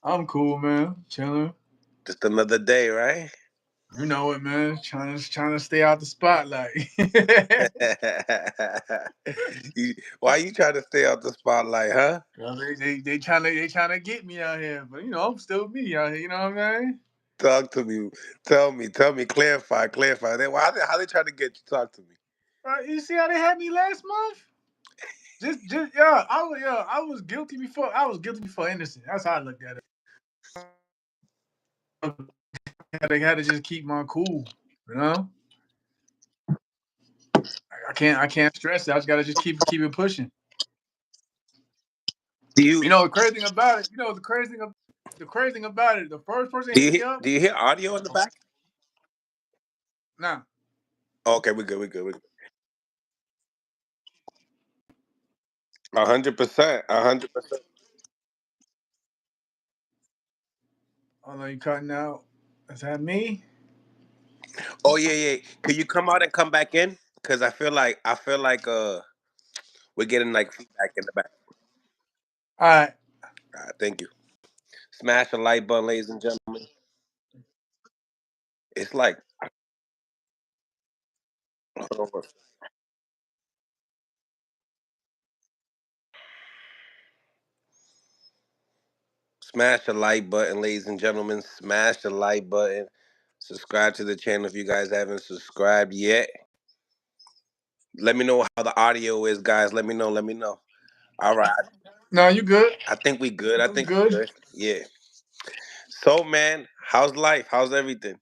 I'm cool, man. Chilling. Just another day, right? You know it, man. Trying to stay out the spotlight. Why you trying to stay out the spotlight, huh? Well, they trying to get me out here, but I'm still me out here. You know what I'm saying? Talk to me. Tell me. Clarify. How they trying to get you? Talk to me. You see how they had me last month? Just I was guilty before. I was guilty before innocent. That's how I looked at it. They had to just keep my cool. You know, I can't stress it. I just gotta just keep it pushing. Do you The crazy thing about it. The crazy thing about it. The first person do hit you me hear, up. do you hear audio in the back? Nah, Okay, we good. We good. We good. 100%. 100%. although you cutting out. Is that me? Oh yeah, yeah. Could you come out and come back in? Cause I feel like we're getting like feedback in the back. All right. Thank you. Smash the like button, ladies and gentlemen. It's like hold on. Smash the like button, ladies and gentlemen. Smash the like button. Subscribe to the channel if you guys haven't subscribed yet. Let me know how the audio is, guys. Let me know. Let me know. All right. No, you good. I think we good. I We think we good. good. Yeah. So man, how's life? How's everything?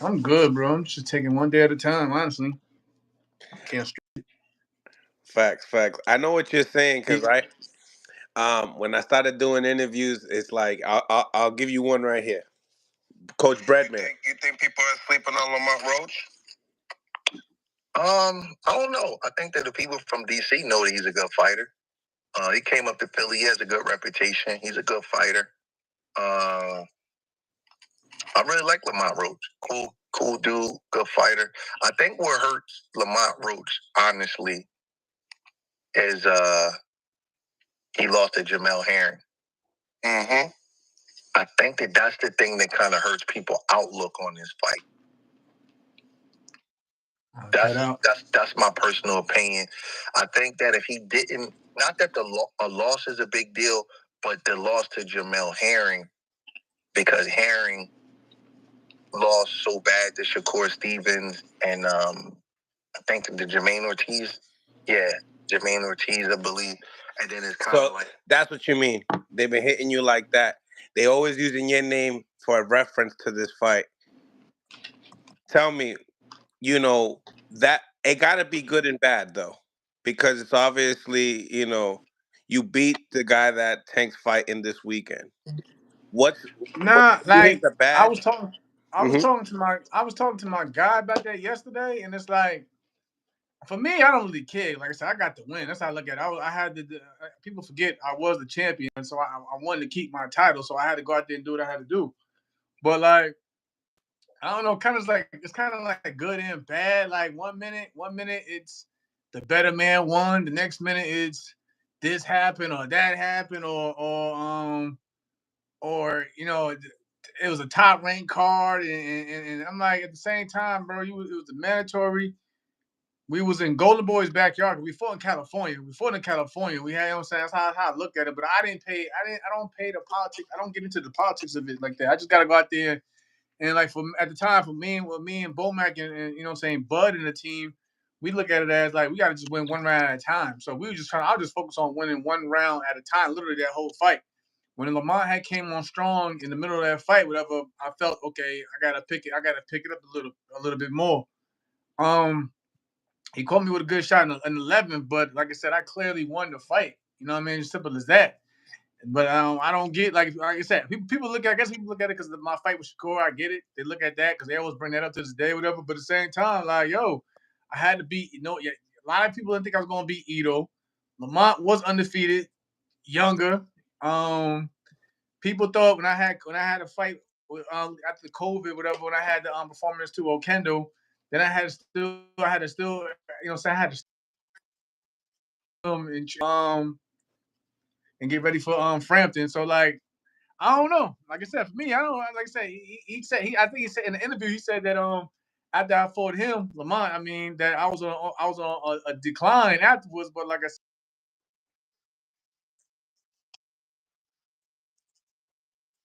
I'm good, bro. I'm just taking one day at a time. Honestly, can't. Facts, facts. I know what you're saying, cause right. When I started doing interviews, it's like I'll give you one right here, Coach Breadman. You think people are sleeping on Lamont Roach? I don't know. I think that the people from DC know that he's a good fighter. He came up to Philly. He has a good reputation. He's a good fighter. Uh, I really like Lamont Roach. Cool dude, good fighter. I think what hurts Lamont Roach, honestly, is he lost to Jamel Herring. Mm-hmm. I think that that's the thing that kind of hurts people's outlook on this fight. That's my personal opinion. I think that if he didn't, not that a loss is a big deal, but the loss to Jamel Herring, because Herring lost so bad to Shakur Stevens and I think the Jermaine Ortiz. Yeah, Jermaine Ortiz, I believe. And then it's kind of like that's what you mean. They've been hitting you like that. They always using your name for a reference to this fight. Tell me, that it gotta be good and bad though. Because it's obviously, you beat the guy that Tank's fighting this weekend. What's what Nah, you think like the I bad? was talking, I was Hmm. talking to my, I was talking to my guy about that yesterday, and it's like for me, I don't really care. Like I said, I got to win. That's how I look at it. I had to. People forget I was the champion, so I wanted to keep my title, so I had to go out there and do what I had to do. But like I don't know, kind of like good and bad. Like one minute it's the better man won. The next minute it's this happened or that happened or it was a top ranked card, and I'm like at the same time, bro, it was a mandatory. We was in Golden Boy's backyard. We fought in California. We fought in California. We had, you know what I'm saying, that's how I look at it. But I don't pay the politics. I don't get into the politics of it like that. I just gotta go out there and like for at the time for me and Bomac and you know what I'm saying, Bud and the team, we look at it as like we gotta just win one round at a time. So we were just trying. I was just focus on winning one round at a time, literally that whole fight. When Lamont had came on strong in the middle of that fight, whatever, I felt okay. I gotta pick it up a little bit more. Um, he caught me with a good shot in 11, but like I said, I clearly won the fight. You know what I mean? As simple as that. But I don't get like I said, people look at I guess people look at it because of my fight with Shakur. I get it. They look at that because they always bring that up to this day, whatever. But at the same time, like yo, I had to beat. Yeah, a lot of people didn't think I was gonna beat Ito. Lamont was undefeated, younger. Um, People thought when I had a fight after the COVID, whatever, when I had the performance to Okendo, then I had to still, I had to still and get ready for Frampton. So like I don't know. Like I said, for me, I don't like I said. He said I think he said in the interview he said that after I fought him, Lamont, I mean that I was on a decline afterwards. But like I said,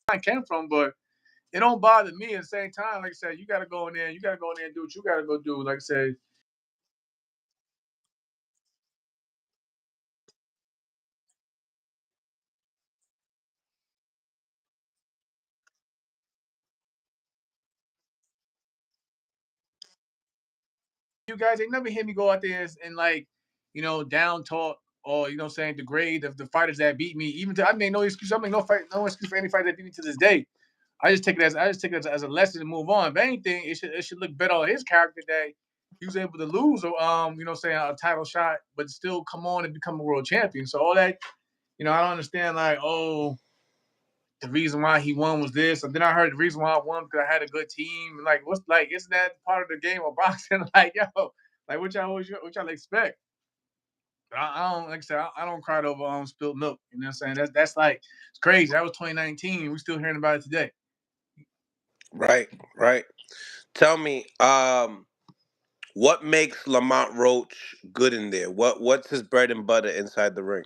I came from, but it don't bother me at the same time. Like I said, you got to go in there. You got to go in there and do what you got to go do. Like I said, you guys ain't never hear me go out there and like, down talk or saying degrade the fighters that beat me. Even to I made no excuse. I make no excuse for any fighter that beat me to this day. I just take it as a lesson to move on. If anything, it should look better on his character that he was able to lose saying a title shot, but still come on and become a world champion. So all that, I don't understand like, oh, the reason why he won was this. And then I heard the reason why I won because I had a good team. Like, what's like, isn't that part of the game of boxing? Like, yo, like what y'all expect? I don't like I said, I don't cry over spilled milk. You know what I'm saying? That's like it's crazy. That was 2019. We're still hearing about it today. Right, right. Tell me, what makes Lamont Roach good in there? What's his bread and butter inside the ring?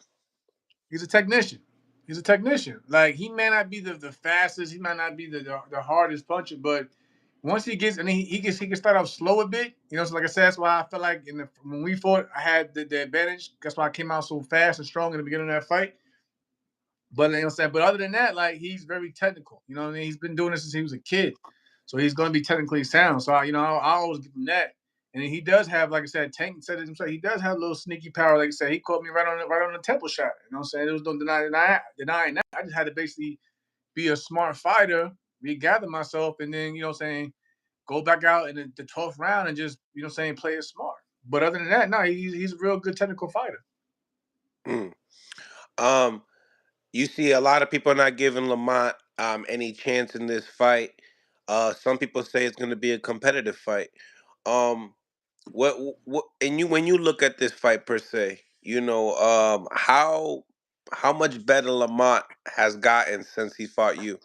He's a technician. He's a technician. Like he may not be the fastest, he might not be the hardest puncher, but once he gets and he can start off slow a bit. So like I said, that's why I felt like when we fought, I had the advantage. That's why I came out so fast and strong in the beginning of that fight. But you know what I'm saying? But other than that, like he's very technical. You know what I mean? He's been doing this since he was a kid. So he's gonna be technically sound. So I always give him that. And then he does have, like I said, Tank said it himself, he does have a little sneaky power. Like I said, he caught me right on the temple shot. You know what I'm saying? There was no denying that. I just had to basically be a smart fighter, regather myself, and then, what I'm saying, go back out in the 12th round and just, what I'm saying, play it smart. But other than that, no, he's a real good technical fighter. Mm. Um, you see a lot of people not giving Lamont any chance in this fight. Some people say it's going to be a competitive fight. Um, what and you when you look at this fight per se, how much better Lamont has gotten since he fought you.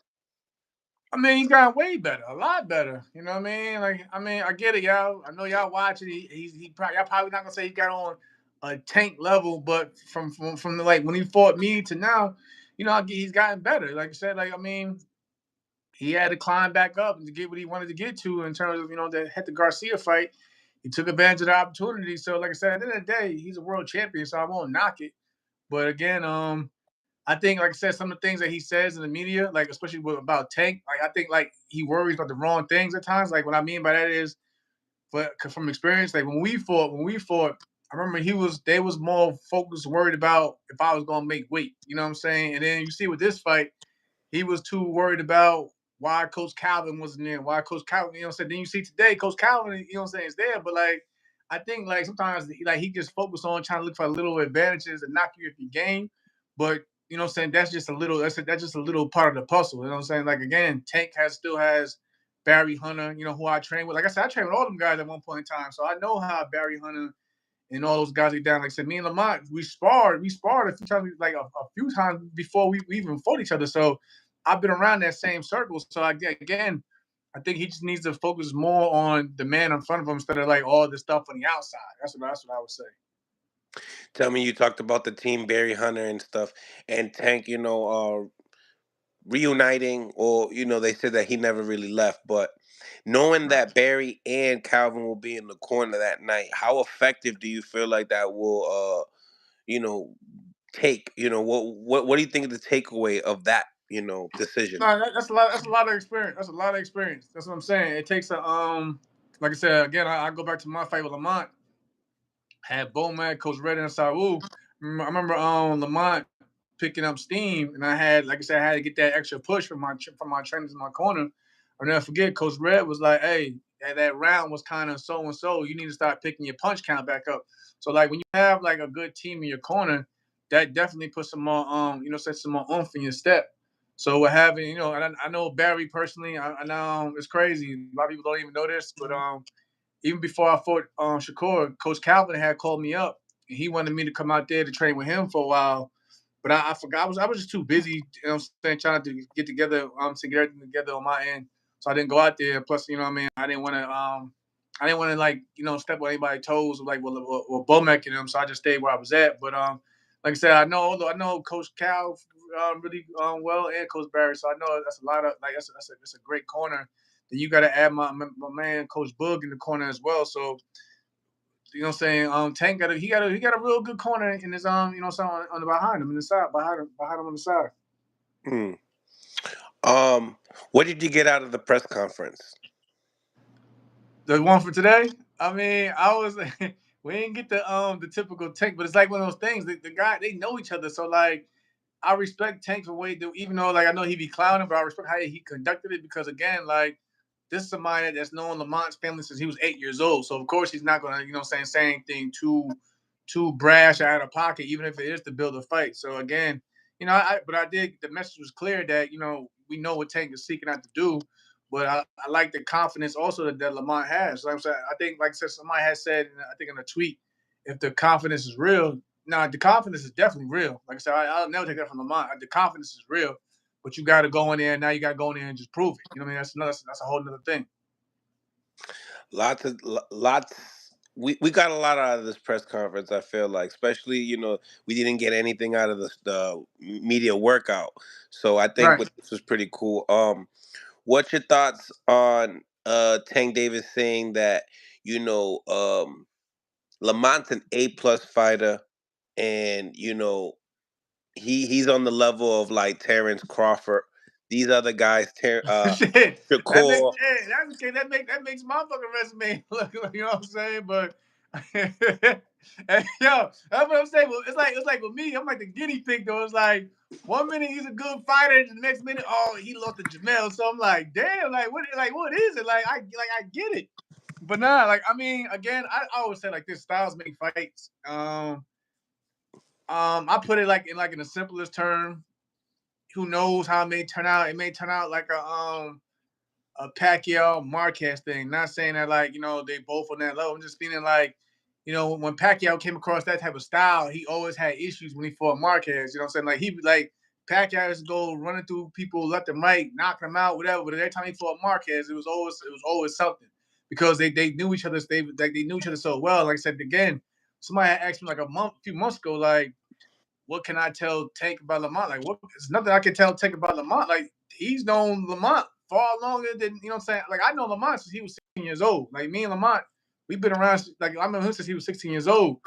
I mean, he got way better, a lot better. You know what I mean? Like, I mean, I get it, y'all. I know y'all watching. Y'all probably not gonna say he got on a Tank level, but from the, like when he fought me to now, he's gotten better. Like I said, like I mean, he had to climb back up and to get what he wanted to get to in terms of the Hector Garcia fight. He took advantage of the opportunity. So, like I said, at the end of the day, he's a world champion, so I won't knock it. But again, I think, like I said, some of the things that he says in the media, like especially about Tank, like I think like he worries about the wrong things at times. Like what I mean by that is, but from experience, like when we fought, I remember they was more focused, worried about if I was gonna make weight. You know what I'm saying? And then you see with this fight, he was too worried about why Coach Calvin wasn't there, why Coach Calvin, what I'm saying? Then you see today, Coach Calvin, what I'm saying, is there, but like I think like sometimes like he just focused on trying to look for little advantages and knock you if you game. But what I'm saying, that's just a little part of the puzzle. You know what I'm saying? Like again, Tank still has Barry Hunter, who I train with. Like I said, I trained with all them guys at one point in time. So I know how Barry Hunter and all those guys get down. Like I said, me and Lamont, we sparred a few times, like a few times before we even fought each other. So I've been around that same circle. So again, I think he just needs to focus more on the man in front of him instead of like all the stuff on the outside. That's what I would say. Tell me, you talked about the team Barry Hunter and stuff, and Tank, reuniting, or they said that he never really left, but knowing that Barry and Calvin will be in the corner that night, how effective do you feel like that will you know take? What do you think of the takeaway of that decision? No, that's a lot. That's a lot of experience. That's a lot of experience. That's what I'm saying. It takes like I said again. I go back to my fight with Lamont. Had Bowman, Coach Red, and Saul. I remember Lamont picking up steam, and I had, like I said, I had to get that extra push from my trainers in my corner. I'll never forget, Coach Red was like, "Hey, that round was kind of so and so. You need to start picking your punch count back up." So like when you have like a good team in your corner, that definitely puts some more sets some more oomph in your step. So we're having, I know Barry personally. I know it's crazy. A lot of people don't even know this, but even before I fought Shakur, Coach Calvin had called me up and he wanted me to come out there to train with him for a while. But I forgot. I was just too busy. You know what I'm saying, trying to get together, to get everything together on my end. So I didn't go out there. Plus, you know what I mean. I didn't want to like step on anybody's toes or like Bomac and them. So I just stayed where I was at. But like I said, I know Coach Cal really well and Coach Barry. So I know that's a lot of like that's a great corner. Then you got to add my man Coach Boog in the corner as well. So you know what I'm saying? Tank got a real good corner in his so on the behind him in the side behind him on the side. Hmm. What did you get out of the press conference? The one for today, I mean, I was we didn't get the typical Tank, but it's like one of those things. The guy they know each other, so like I respect Tank for way even though like I know he be clowning, but I respect how he conducted it because again, like this is somebody that's known Lamont's family since he was 8 years old. So of course he's not gonna, say anything too brash or out of pocket, even if it is to build a fight. So again, but I did the message was clear that, we know what Tank is seeking out to do. But I like the confidence also that Lamont has. Like I'm saying, I think, like I said, somebody has said, I think in a tweet, if the confidence is real, now the confidence is definitely real. Like I said, I'll never take that from Lamont. The confidence is real, but you got to go in there. Now you got to go in there and just prove it. You know what I mean? That's a whole other thing. Lots. We got a lot out of this press conference. I feel like, especially we didn't get anything out of the media workout. So I think Right. what this was pretty cool. What's your thoughts on Tank Davis saying that Lamont's an A+ fighter, and he's on the level of like Terrence Crawford. These other guys, Shit, Shakur. that makes my fucking resume look. You know what I'm saying? But and, yo, that's what I'm saying. Well, it's like with me. I'm like the guinea pig though. It's like 1 minute he's a good fighter, the next minute, oh, he lost to Jamel. So I'm like, damn, what is it? I get it. But nah, like I mean, again, I always say like this: styles make fights. I put it like in the simplest term. Who knows how it may turn out? It may turn out like a Pacquiao Marquez thing. Not saying that like they both on that level. I'm just feeling like when Pacquiao came across that type of style, he always had issues when he fought Marquez. You know what I'm saying? Like he like Pacquiao used to go running through people left and right, knocking them out, whatever. But every time he fought Marquez, it was always something because they knew each other. They knew each other so well. Like I said again, somebody had asked me like a few months ago, like what can I tell Tank about Lamont? Like, what? There's nothing I can tell Tank about Lamont. Like, he's known Lamont far longer than what I'm saying. Like, I know Lamont since he was 16 years old. Like, me and Lamont, we've been around. Like, I remember him since he was 16 years old.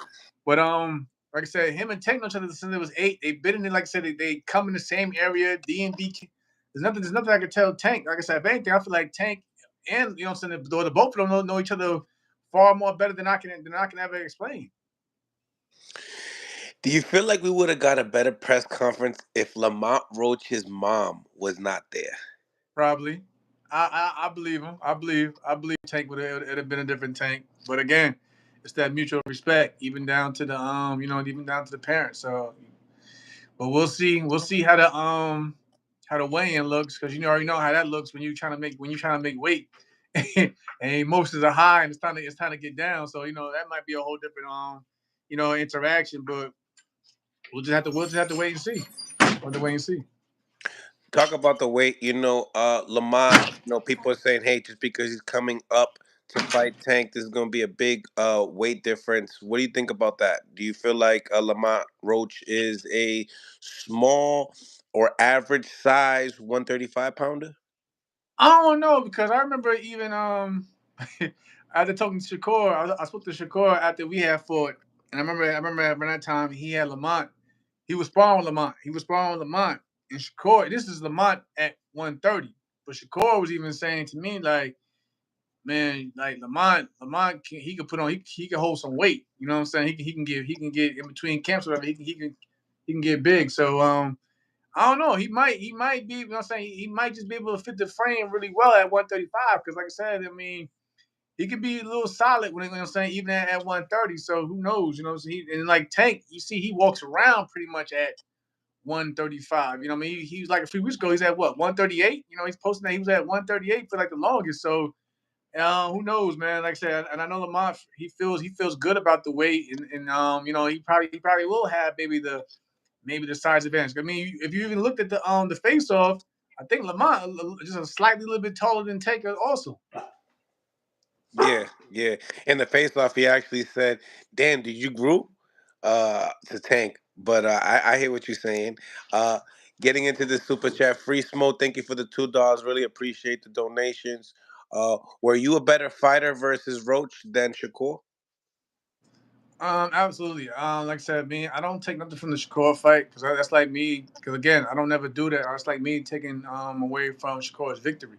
But like I said, him and Tank know each other since they was 8. They've been in it. Like I said, they come in the same area. D&D. There's nothing I can tell Tank. Like I said, if anything, I feel like Tank and what I'm saying, the both of them know each other far more better than I can ever explain. Do you feel like we would have got a better press conference if Lamont Roach's mom was not there? Probably. I believe him. I believe Tank would have been a different Tank. But again, it's that mutual respect, even down to the even down to the parents. So, but we'll see. We'll see how the weigh-in looks because already know how that looks when you trying to make weight, and emotions are high and it's time to get down. So that might be a whole different interaction. But we'll just have to wait and see. We'll have to wait and see. Talk about the weight. Lamont. People are saying, hey, just because he's coming up to fight Tank, this is going to be a big weight difference. What do you think about that? Do you feel like Lamont Roach is a small or average size 135 pounder? I don't know because I remember even after talking to Shakur, I spoke to Shakur after we had fought, and I remember at that time he had Lamont. He was sparring with Lamont. And Shakur. This is Lamont at 130, but Shakur was even saying to me like, man, like Lamont he could put on he can hold some weight. You know what I'm saying? He can get in between camps or whatever. He can get big. So I don't know. He might be. You know what I'm saying? He might just be able to fit the frame really well at 135. Because like I said, I mean, he could be a little solid when you know what I'm saying, even at 130. So who knows? So and like Tank, you see, he walks around pretty much at 135. You know what I mean? He was like a few weeks ago. He's at what 138. He's posting that he was at 138 for like the longest. So who knows, man? Like I said, and I know Lamont. He feels good about the weight, and he probably will have maybe maybe the size advantage. I mean, if you even looked at the face off, I think Lamont just a slightly little bit taller than Taker also. Yeah, yeah. In the face off, he actually said, "Damn, did you group?" To Tank. But I hear what you're saying. Uh, Getting into the super chat, free smoke. Thank you for the $2. Really appreciate the donations. Were you a better fighter versus Roach than Shakur? Absolutely. Like I said, me, I don't take nothing from the Shakur fight because that's like me. Because again, I don't never do that. It's like me taking away from Shakur's victory.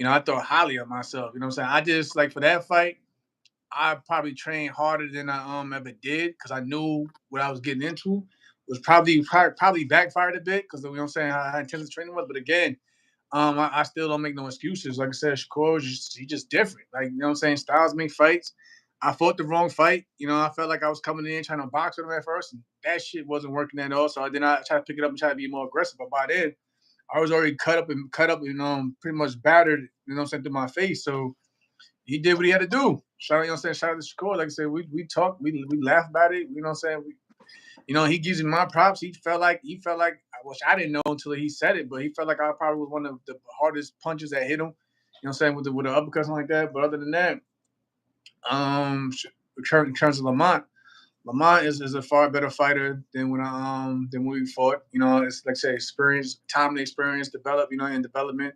I thought highly of myself. You know what I'm saying? I just like for that fight, I probably trained harder than I ever did because I knew what I was getting into. Was probably backfired a bit because you know what I'm saying how intense the training was. But again, I still don't make no excuses. Like I said, Shakur he just different. Like you know what I'm saying, styles make fights. I fought the wrong fight. I felt like I was coming in trying to box with him at first, and that shit wasn't working at all. So I did not try to pick it up and try to be more aggressive. But by then, I was already cut up, pretty much battered. You know what I'm saying through my face. So he did what he had to do. Shout out, you know what I'm saying? Shout out to Shakur. Like I said, we talked, we laughed about it. You know what I'm saying? He gives me my props. He felt like which I didn't know until he said it, but he felt like I probably was one of the hardest punches that hit him. You know what I'm saying, with the uppercuts and like that. But other than that, in terms of Lamont is a far better fighter than when we fought. It's like I say, experience, time and experience, develop, in development.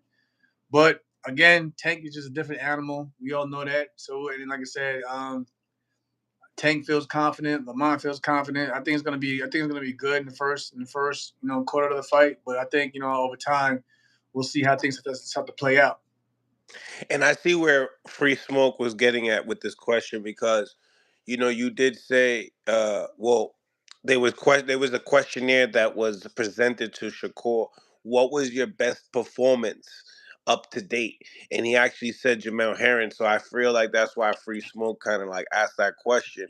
But again, Tank is just a different animal. We all know that. So, and like I said, Tank feels confident. Lamont feels confident. I think it's gonna be good in the first quarter of the fight. But I think over time, we'll see how things have to play out. And I see where Free Smoke was getting at with this question because, you did say, well, there was a questionnaire that was presented to Shakur. What was your best performance up to date? And he actually said Jamel Herring. So I feel like that's why Free Smoke kind of like asked that question,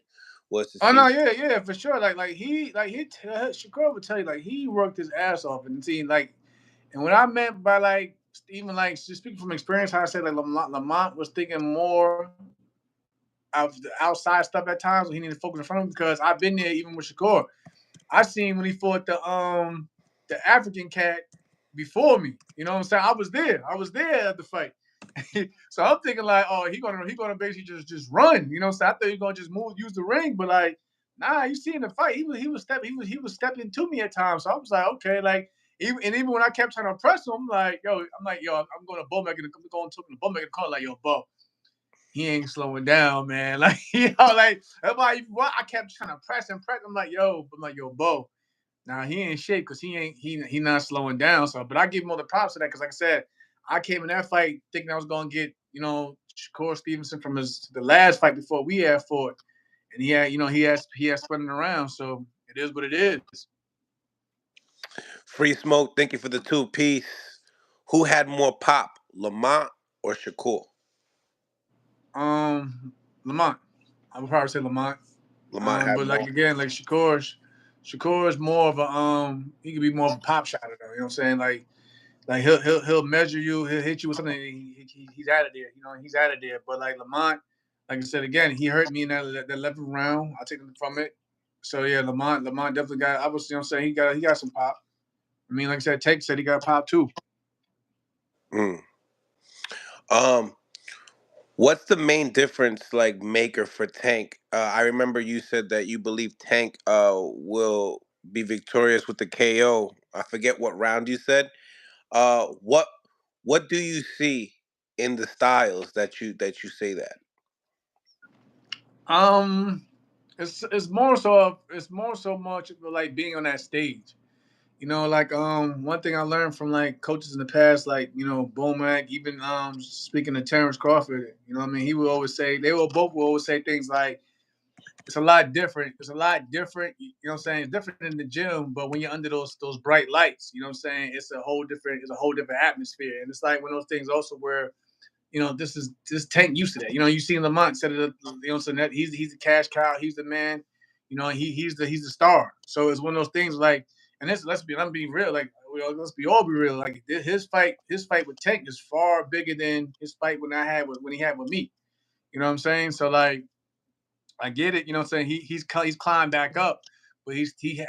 was to Oh no, see. yeah, for sure. Shakur would tell you like he worked his ass off and see like, and what I meant by like even like just speaking from experience, how I said like Lamont was thinking more of the outside stuff at times when he needed to focus in front of him because I've been there even with Shakur. I seen when he fought the African cat before me. You know what I'm saying? I was there. I was there at the fight. So I'm thinking like, oh, he gonna basically just run. You know what I'm saying? I thought he gonna just use the ring, but like, nah, you see in the fight, he was stepping to me at times. So I was like, okay, like even when I kept trying to press him, I'm like, yo, I'm going to Bowmaker, I'm going to the Bowmaker call like, yo, Bo, he ain't slowing down, man. Like, like that's why what I kept trying to press and press. I'm like, yo, Bo. Now he ain't shape because he not slowing down. So, but I give him all the props for that because, like I said, I came in that fight thinking I was gonna get Shakur Stevenson from the last fight before we had fought, and he had spinning around. So it is what it is. Free Smoke, thank you for the two-piece. Who had more pop, Lamont or Shakur? Lamont, I would probably say Lamont. Lamont had But like more. again, like Shakur is more of he could be more of a pop shot though. You know what I'm saying? Like he'll measure you, he'll hit you with something, and he's out of there. He's out of there. But like Lamont, like I said again, he hurt me in that 11th round. I take him from it. So yeah, Lamont definitely got. I was, what I'm saying, he got some pop. I mean, like I said, Take said he got pop too. Mm. Um, what's the main difference, like, maker for Tank? I remember you said that you believe Tank will be victorious with the KO. I forget what round you said. What do you see in the styles that you say that? Um, it's more so much of like being on that stage. Like one thing I learned from like coaches in the past, like Bomac, even speaking to Terrence Crawford, what I mean, he would always say will always say things like it's a lot different. It's a lot different. You know what I'm saying? It's different in the gym, but when you're under those bright lights, you know what I'm saying? It's a whole different atmosphere. And it's like one of those things also where this Tank used to that. You seen Lamont set it up. So that he's the cash cow. He's the man. He's the star. So it's one of those things like, and this I'm being real. Like let's be all be real. Like his fight with Tank is far bigger than his fight when he had with me. You know what I'm saying? So like I get it. You know what I'm saying? He's climbed back up, but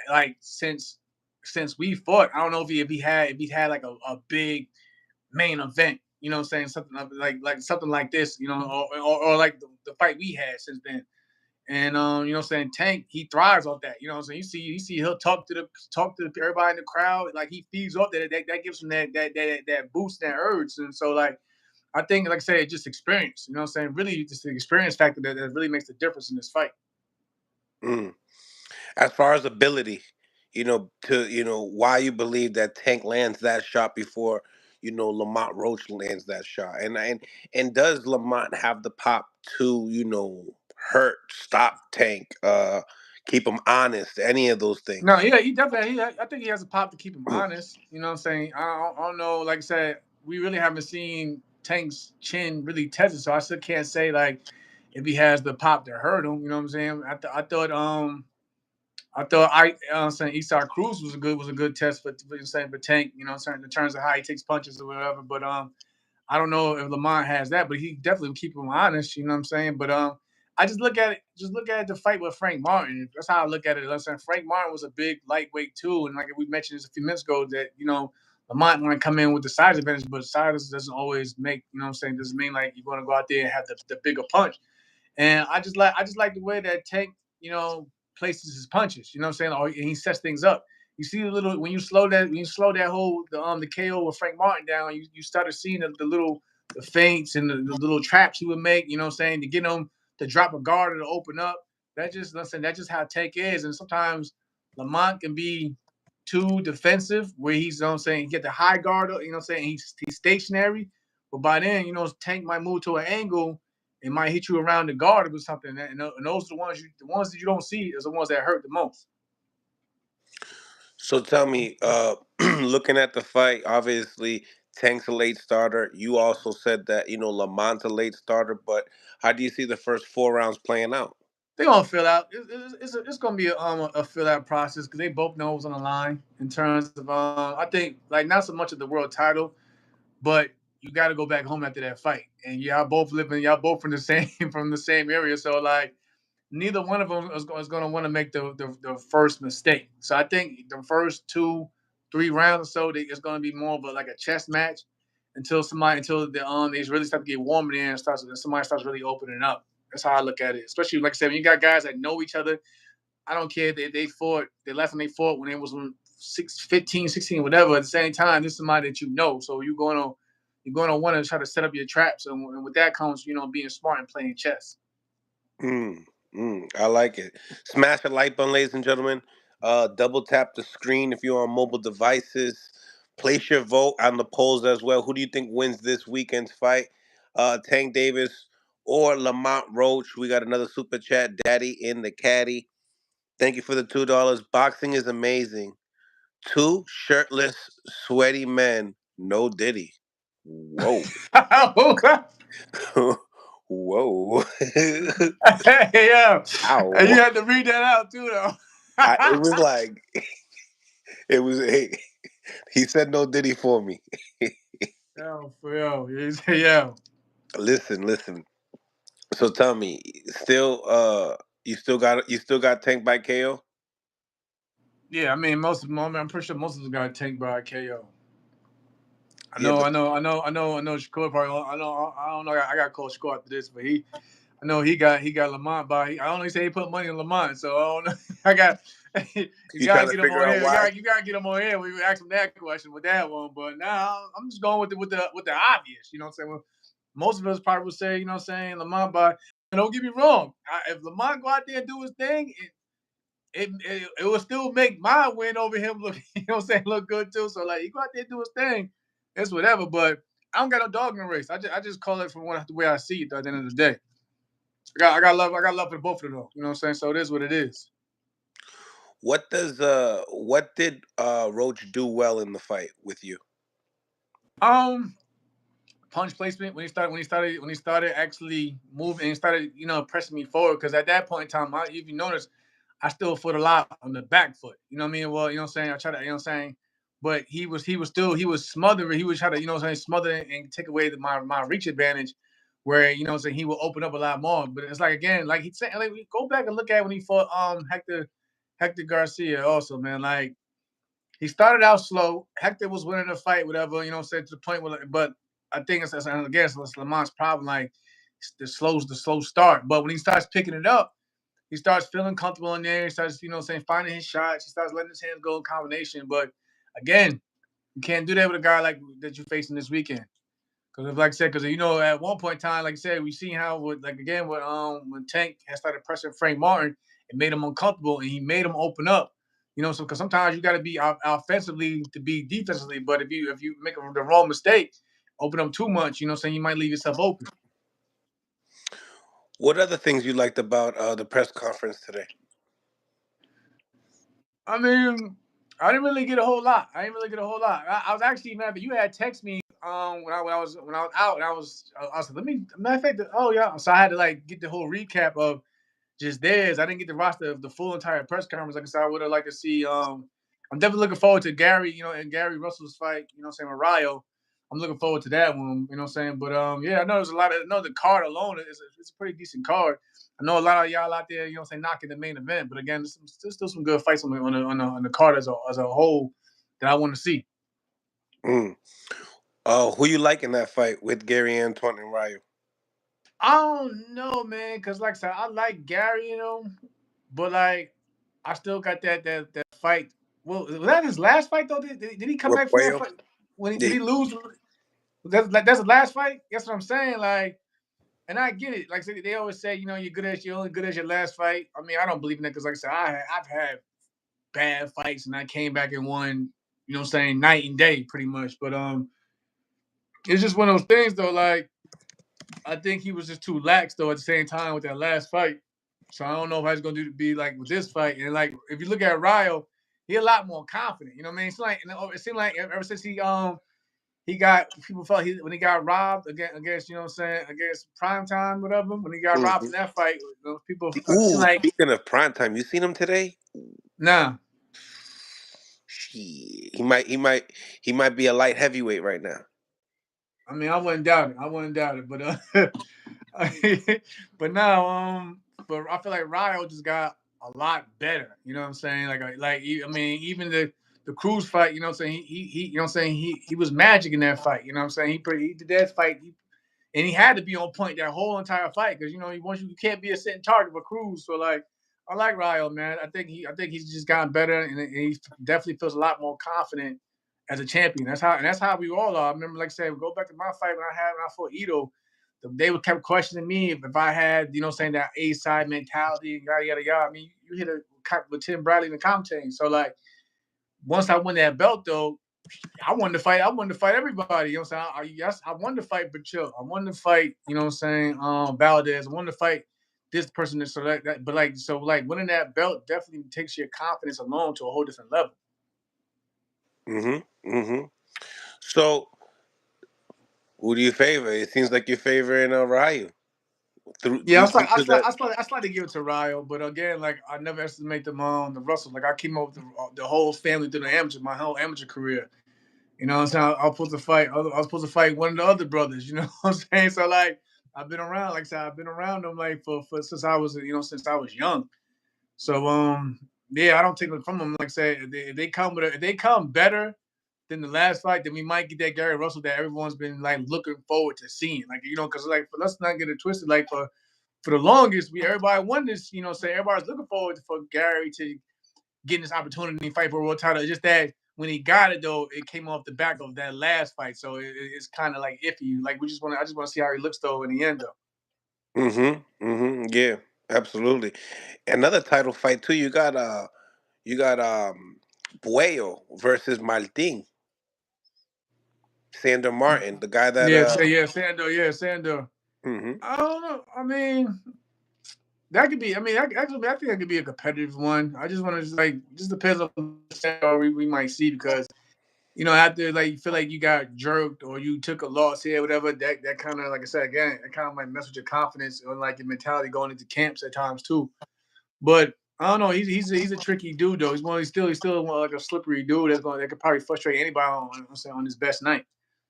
like since since we fought. I don't know if he had like a big main event. You know what I'm saying? Something like something like this. You know, or like the fight we had since then. And you know what I'm saying, Tank, he thrives off that. You know what I'm saying? You see he'll talk to everybody in the crowd. Like he feeds off that gives him that boost, that urge. And so like I think, like I said, just experience. You know what I'm saying? Really just the experience factor that really makes the difference in this fight. Mm. As far as ability, to why you believe that Tank lands that shot before Lamont Roach lands that shot, and does Lamont have the pop to hurt, stop Tank, keep him honest, any of those No, things? yeah, he definitely. I think he has a pop to keep him honest. You know what I'm saying? I don't know. Like I said, we really haven't seen Tank's chin really tested, so I still can't say like if he has the pop to hurt him. You know what I'm saying? I thought saying Esau Cruz was a good test for Tank. You know, in terms of how he takes punches or whatever. But I don't know if Lamont has that, but he definitely keep him honest. You know what I'm saying? But I just look at the fight with Frank Martin. That's how I look at it. I'm saying Frank Martin was a big lightweight too, and like we mentioned this a few minutes ago, that Lamont want to come in with the size advantage, but size doesn't always make I'm saying doesn't mean like you're going to go out there and have the bigger punch. And I just like the way that Tank, places his punches. You know what I'm saying? Or and he sets things up. You see the little when you slow that whole the KO with Frank Martin down, you started seeing the feints and the little traps he would make. You know what I'm saying, to get him to drop a guard or to open up. That's just how Tank is. And sometimes Lamont can be too defensive, where he's you know what I'm saying, get the high guard. You know what I'm saying, he's stationary, but by then Tank might move to an angle. It might hit you around the guard or something, and those are the ones that you don't see is the ones that hurt the most. So tell me, looking at the fight, obviously Tank's a late starter. You also said that Lamont's a late starter, but how do you see the first 4 rounds playing out? They're gonna fill out. It's gonna be a fill out process because they both know what's on the line in terms of I think like not so much of the world title, but you got to go back home after that fight, and y'all both from the same from the same area, so like neither one of them is going to want to make the first mistake. So I think the first 2, 3 rounds or so, it's going to be more of like a chess match until they really start to get warm in there and somebody starts really opening up. That's how I look at it. Especially like I said, when you got guys that know each other. I don't care if they fought. The last time they fought when it was 15, 16, whatever. At the same time, this is somebody that you know, so you're gonna want to try to set up your traps, and with that comes being smart and playing chess. Mm, I like it. Smash a like button, ladies and gentlemen. Double tap the screen if you're on mobile devices. Place your vote on the polls as well. Who do you think wins this weekend's fight? Tank Davis or Lamont Roach? We got another super chat. Daddy in the caddy. Thank you for the $2. Boxing is amazing. Two shirtless, sweaty men. No Diddy. Whoa. Whoa. Yeah, and you Ow. had to read that out too, though. It was like it was. He said no Diddy for me. Yeah, for real. Yeah. Listen. So tell me, still, you still got Tank by KO? Yeah, I mean, I'm pretty sure most of them got tanked by KO. I Yeah, know, but I know, I know, I know, I know. Shakur probably. I don't know. I got to call Shakur after this, but I know he got Lamont by. I don't know. He said he put money on Lamont, so I don't know. I got. You you gotta trying to get him figure on out here. why? You gotta get him on here. We ask him that question with that one, but now I'm just going with the obvious. You know what I'm saying? Well, most of us probably would say, what I'm saying, Lamont by. And don't get me wrong. If Lamont go out there and do his thing, it will still make my win over him look, what I'm saying, look good too. So like, he go out there and do his thing. It's whatever. But I don't got no dog in the race. I just call it from the way I see it. At the end of the day, I got love for both of them. You know what I'm saying? So it is what it is. What did Roach do well in the fight with you? Um, Punch placement when he started actually moving and started pressing me forward, because at that point in time, if you notice, I still foot a lot on the back foot. You know what I mean? Well, what I'm saying, I try to, what I'm saying, but he was smothering. He was trying to, what I'm saying, smother and take away my reach advantage, where what I'm saying, he will open up a lot more. But it's like, again, like he said, like, we go back and look at when he fought Hector Garcia also, man. Like, He started out slow. Hector was winning the fight, whatever, you know what I'm saying, to the point where, but I think it's again, it's Lamont's problem, like the slow start. But when he starts picking it up, he starts feeling comfortable in there. He starts, you know what I'm saying, finding his shots. He starts letting his hands go in combination. But again, you can't do that with a guy like that you're facing this weekend. Because, like I said, because you know, at one point in time, like I said, we seen how, with, like again, when Tank had started pressing Frank Martin, it made him uncomfortable, and he made him open up. You know, so because sometimes you got to be offensively to be defensively, but if you make the wrong mistake, open up too much, you know, what I'm saying, you might leave yourself open. What other things you liked about the press conference today? I mean, I didn't really get a whole lot. I didn't really get a whole lot. I was actually mad, but you had text me when I was out, and I was like, let me, matter of fact, oh yeah, so I had to like get the whole recap of just theirs. I didn't get to watch the full entire press conference. Like I said, I would have liked to see. I'm definitely looking forward to Gary, you know, and Gary Russell's fight. You know, what I'm saying, with Ryo. I'm looking forward to that one. You know, what I'm saying, but yeah, I know there's a lot of. I know the card alone is a pretty decent card. I know a lot of y'all out there, you know, what I'm saying, knocking the main event, but again, there's still some good fights on the card as a whole that I want to see. Mm. Who you like in that fight with Gary Antoine and Ryu? I don't know, man, because like I said, I like Gary, you know, but like I still got that fight. Well, was that his last fight though? Did he come back from that Rafael? fight? When did Yeah. he lose? That's his last fight. That's what I'm saying. Like, and I get it. Like they always say, you know, you're only good as your last fight. I mean, I don't believe in that because, like I said, I've had bad fights and I came back and won. You know, what I'm saying, night and day, pretty much. But it's just one of those things though. Like, I think he was just too lax though at the same time with that last fight. So I don't know how he's gonna be like with this fight. And like if you look at Ryo, he a lot more confident. You know what I mean? It's like it seemed like ever since he got people felt when he got robbed against you know what I'm saying, against Prime Time, whatever, when he got robbed Hmm. in that fight, you know, people seem Ooh, like speaking of prime time, you seen him today? nah. Shit. He might be a light heavyweight right now. I mean, I wouldn't doubt it. I wouldn't doubt it. But but now, but I feel like Ryo just got a lot better. You know what I'm saying? I mean, even the Cruz fight. You know what I'm saying? He you know what I'm saying? He was magic in that fight. You know what I'm saying? He did that fight. And he had to be on point that whole entire fight because you know you can't be a sitting target for Cruz. So like I like Ryo, man. I think he's just gotten better and he definitely feels a lot more confident as a champion. That's how we all are. I remember, like I said, go back to my fight when I fought Ito. They would kept questioning me if I had, you know, saying that A side mentality, yada yada yada. I mean, you hit a with Tim Bradley in the commentating. So like once I won that belt though, I wanted to fight. I wanted to fight everybody. You know what I'm saying? Yes, I wanted to fight Bachil. I wanted to fight. You know what I'm saying? Valdez. I wanted to fight this person. So but like, so like winning that belt definitely takes your confidence alone to a whole different level. Mm-hmm. Mm-hmm. So, who do you favor? It seems like you're favoring Ryu. Through Yeah, due to the. I slightly give it to Ryo, but again, like I never estimate the Russell. Like I came up with the whole family through the amateur, my whole amateur career. You know what I'm saying? I was supposed to fight. I was supposed to fight one of the other brothers. You know what I'm saying? So like, I've been around. Like I said, I've been around them like for since I was since I was young. So yeah, I don't take it from them. Like I said, if they come if they come better than the last fight, then we might get that Gary Russell that everyone's been like looking forward to seeing. Like because like let's not get it twisted. Like for the longest, everybody wanted this. Say everybody's looking forward for Gary to getting this opportunity to fight for a world title. It's just that when he got it though, it came off the back of that last fight, so it's kind of like iffy. Like I just want to see how he looks though in the end though. Mm-hmm. Mm-hmm. Yeah, absolutely. Another title fight too. You got Buello versus Martin. Sander Martin, the guy that Yeah, Sandor. hmm I don't know. I mean, that could be. I mean, actually, I think that could be a competitive one. I just want to just depends on the Sandor we might see because after like you feel like you got jerked or you took a loss here, whatever, that kind of like I said again, it kind of might mess with your confidence or like your mentality going into camps at times too. But I don't know. He's a tricky dude though. He's still like a slippery dude that could probably frustrate anybody on his best night.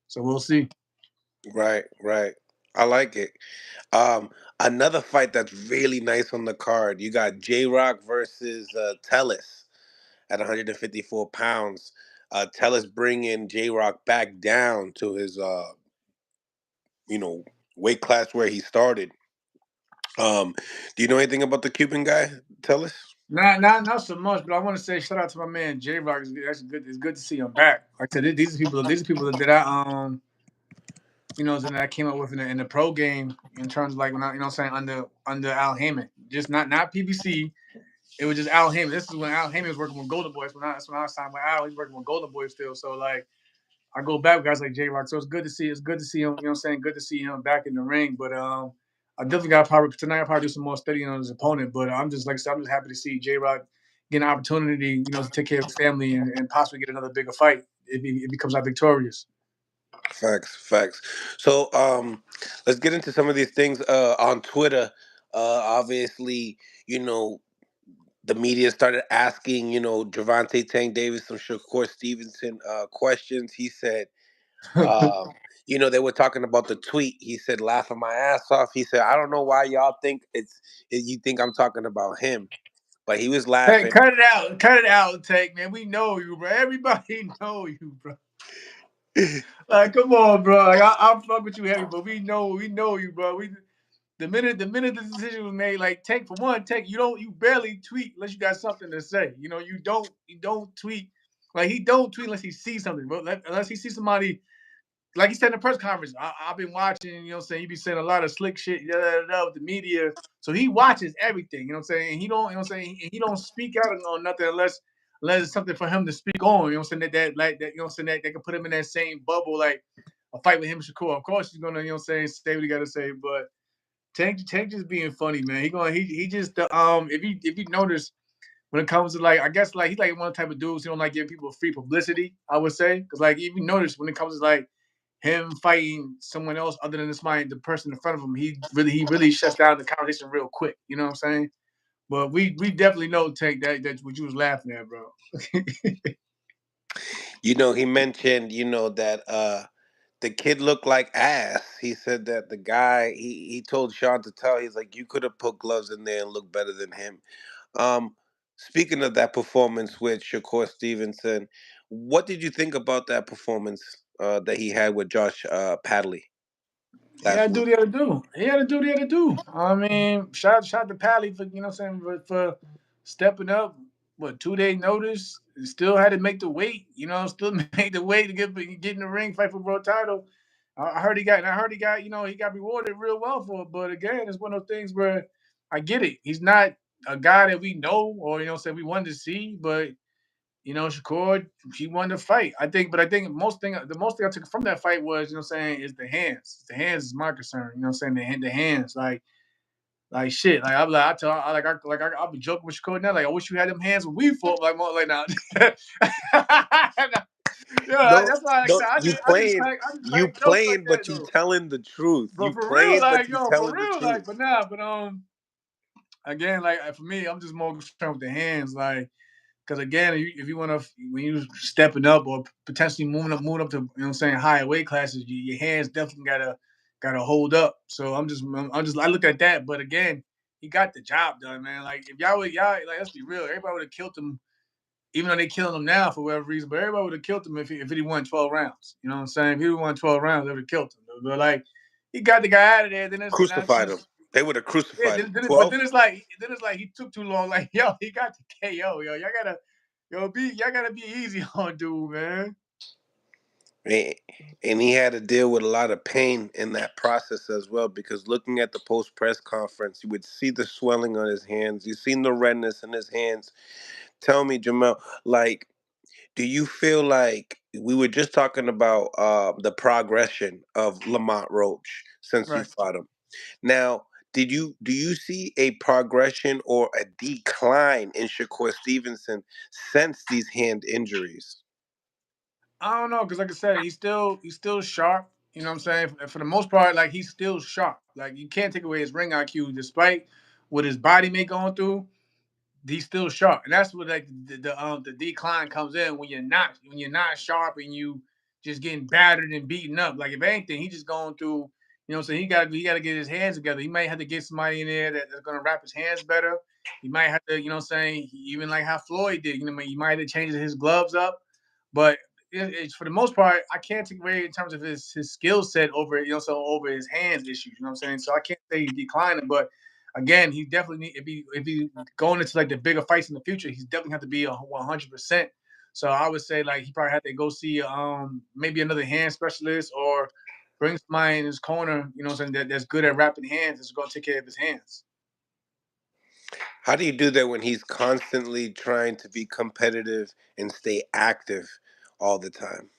So we'll see. Right, right. I like it. Um, Another fight that's really nice on the card. You got J Rock versus Tellis at 154 pounds. tell us bringing J Rock back down to his you know weight class where he started. Do you know anything about the Cuban guy? Tell us. Not so much, but I want to say shout out to my man J Rock. It's good. It's good to see him back. Like I said, these are people. These are people that that I came up with in the pro game in terms of like when I saying under Al Heyman, just not PBC. It was just Al Heyman. This is when Al Heyman was working with Golden Boys. That's when I was signed with Al. He's working with Golden Boys still. So like I go back with guys like J Rock. So it's good to see. It's good to see him. Good to see him back in the ring. But I definitely got probably tonight. I'll probably do some more studying on his opponent. But I'm just like I said, I'm just happy to see J Rock get an opportunity, to take care of his family and possibly get another bigger fight if he comes out victorious. Facts, facts. So let's get into some of these things on Twitter. Obviously, you know, the media started asking, Gervonta Tank Davis some Shakur Stevenson questions. He said, uh, they were talking about the tweet. He said, laughing my ass off. He said, I don't know why y'all think you think I'm talking about him. But he was Hey, laughing. cut it out, Tank, man. We know you, bro. Everybody know you, bro. Like, come on, bro. Like, I'll fuck with you heavy, but we know you, bro. The minute the decision was made, like Tank for one, Tank, you barely tweet unless you got something to say. You don't tweet. Like he don't tweet unless he sees something, bro. Unless he sees somebody, like he said in the press conference. I've been watching, saying he be saying a lot of slick shit, with the media. So he watches everything, saying. And he don't, he don't speak out on nothing unless it's something for him to speak on. Saying that like that, saying that they can put him in that same bubble, like a fight with him and Shakur. Of course he's gonna, say what he gotta say, but Tank just being funny, man. He just if you notice when it comes to like I guess like he's like one type of dudes he don't like giving people free publicity. I would say because like if you notice when it comes to like him fighting someone else other than the person in front of him, he really shuts down the conversation real quick. You know what I'm saying? But we definitely know Tank that's what you was laughing at, bro. He mentioned, that the kid looked like ass. He said that the guy he told Sean to tell. He's like, you could have put gloves in there and looked better than him. Um, Speaking of that performance with Shakur Stevenson, what did you think about that performance that he had with Josh Padley He last had to do week? what he had to do. He had to do what he had to do. I mean, shout to Pally for for stepping up. What 2 day notice? Still had to make the weight. Still make the weight to get in the ring, fight for world title. I heard he got he got rewarded real well for it. But again, it's one of those things where I get it. He's not a guy that we know or say we wanted to see, but Shakur, he won the fight. I think the most thing I took from that fight was, is the hands. The hands is my concern. The hands, like shit. Like I'm like I tell I'll be joking with Shakur now. Like I wish you had them hands when we fought. Like more like now. Yeah, No, that's why like, no, I just you crack jokes like playing, that but you though. telling the truth. But You for real, playing, but like you for telling the real, truth. like again, like for me, I'm just more concerned with the hands, like. Because again, if you want to, when you're stepping up or potentially moving up to, higher weight classes, your hands definitely gotta hold up. So I look at that. But again, he got the job done, man. Like if y'all like let's be real, everybody would have killed him, even though they killing him now for whatever reason. But everybody would have killed him if he won 12 rounds. You know what I'm saying? If he won 12 rounds, they would have killed him. But like he got the guy out of there. Then it's now Crucified him. They would have yeah. crucified him. But 12. then it's like he took too long. Like yo, he got the KO. Y'all gotta be easy on dude, man. And he had to deal with a lot of pain in that process as well, because looking at the post press conference, you would see the swelling on his hands. You seen the redness in his hands. Tell me, Jamel, like, do you feel like we were just talking about the progression of Lamont Roach since you Right. fought him? Now, do you see a progression or a decline in Shakur Stevenson since these hand injuries? I don't know, cause like I said, he's still sharp. You know what I'm saying? For the most part, like he's still sharp. Like you can't take away his ring IQ, despite what his body may going through. He's still sharp, and that's what like the decline comes in when you're not sharp and you just getting battered and beaten up. Like if anything, he just going through. So he got to get his hands together. He might have to get somebody in there that's gonna wrap his hands better. He might have to, even like how Floyd did. You might have to change his gloves up. But for the most part, I can't take away in terms of his skill set over so over his hands issues. You know what I'm saying? So I can't say he's declining, but again, he definitely need if he going into like the bigger fights in the future, he's definitely have to be a 100%. So I would say like he probably had to go see maybe another hand specialist or bring somebody in his corner. You know what I'm saying? That's good at wrapping hands. That's going to take care of his hands. How do you do that when he's constantly trying to be competitive and stay active all the time?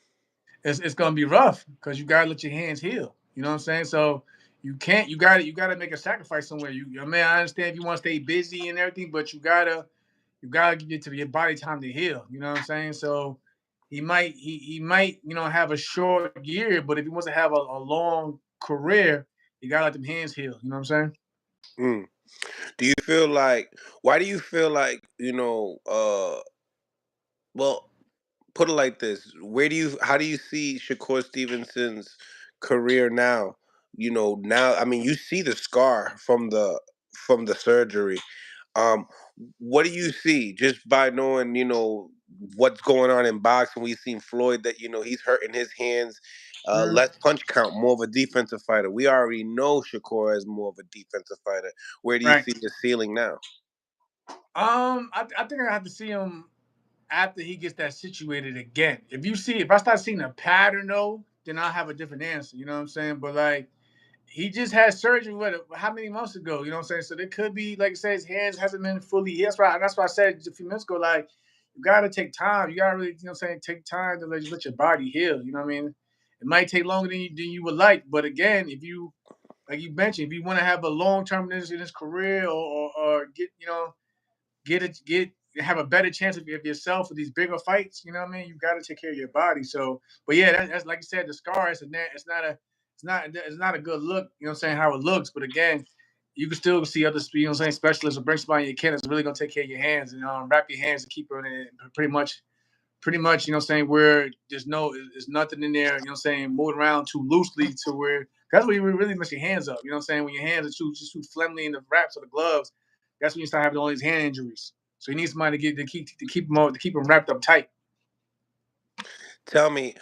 It's gonna be rough because you gotta let your hands heal. You know what I'm saying? So you can't. You gotta make a sacrifice somewhere. I mean, I understand if you want to stay busy and everything, but you gotta give it to your body time to heal. You know what I'm saying? So he might have a short year, but if he wants to have a long career, you gotta let them hands heal. You know what I'm saying? Mm. Do you feel like why do you feel like well, put it like this: how do you see Shakur Stevenson's career now? Now I mean, you see the scar from the surgery. Um, what do you see just by knowing what's going on in boxing? We've seen Floyd that he's hurting his hands, Mhm. less punch count, more of a defensive fighter. We already know Shakur is more of a defensive fighter. Where do you Right. see the ceiling now? I think I have to see him after he gets that situated again. If I start seeing a pattern though, then I'll have a different answer. You know what I'm saying? But like he just had surgery how many months ago? You know what I'm saying? So there could be, like I said, his hands hasn't been fully healed. That's why I said a few minutes ago, like you gotta take time. You gotta really, take time to let your body heal. You know what I mean? It might take longer than you would like, but again, if you like you mentioned, if you want to have a long term in this career or get get have a better chance of yourself for these bigger fights. You know what I mean? You got to take care of your body. So, but yeah, that's like you said, the scar it's not a good look. You know what I'm saying? How it looks, but again, you can still see other specialists or bring somebody in your kin that's really gonna take care of your hands and wrap your hands and keep it in pretty much, where there's nothing in there, moving around too loosely to where that's where you really mess your hands up. You know what I'm saying? When your hands are too flimsy in the wraps or the gloves, that's when you start having all these hand injuries. So you need somebody to keep them wrapped up tight. Tell me,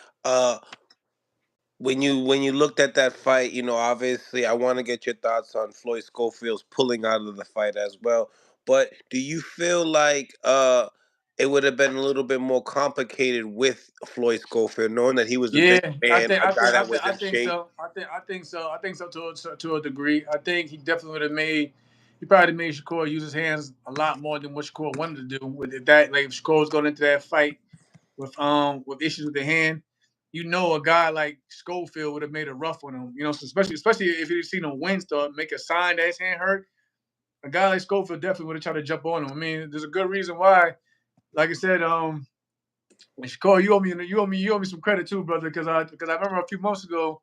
when you looked at that fight, obviously I want to get your thoughts on Floyd Schofield's pulling out of the fight as well. But do you feel like it would have been a little bit more complicated with Floyd Schofield, knowing that he was a big Yeah, I man, think a I guy think I that think was I in think shape? so. I think so to a degree. I think he definitely would have made. He probably made Shakur use his hands a lot more than what Shakur wanted to do. With if that, like if Shakur was going into that fight with issues with the hand, a guy like Schofield would have made it rough on him. So especially if you seen him win stuff, make a sign that his hand hurt. A guy like Schofield definitely would have tried to jump on him. I mean, there's a good reason why. Like I said, Shakur, you owe me some credit too, brother, because I remember a few months ago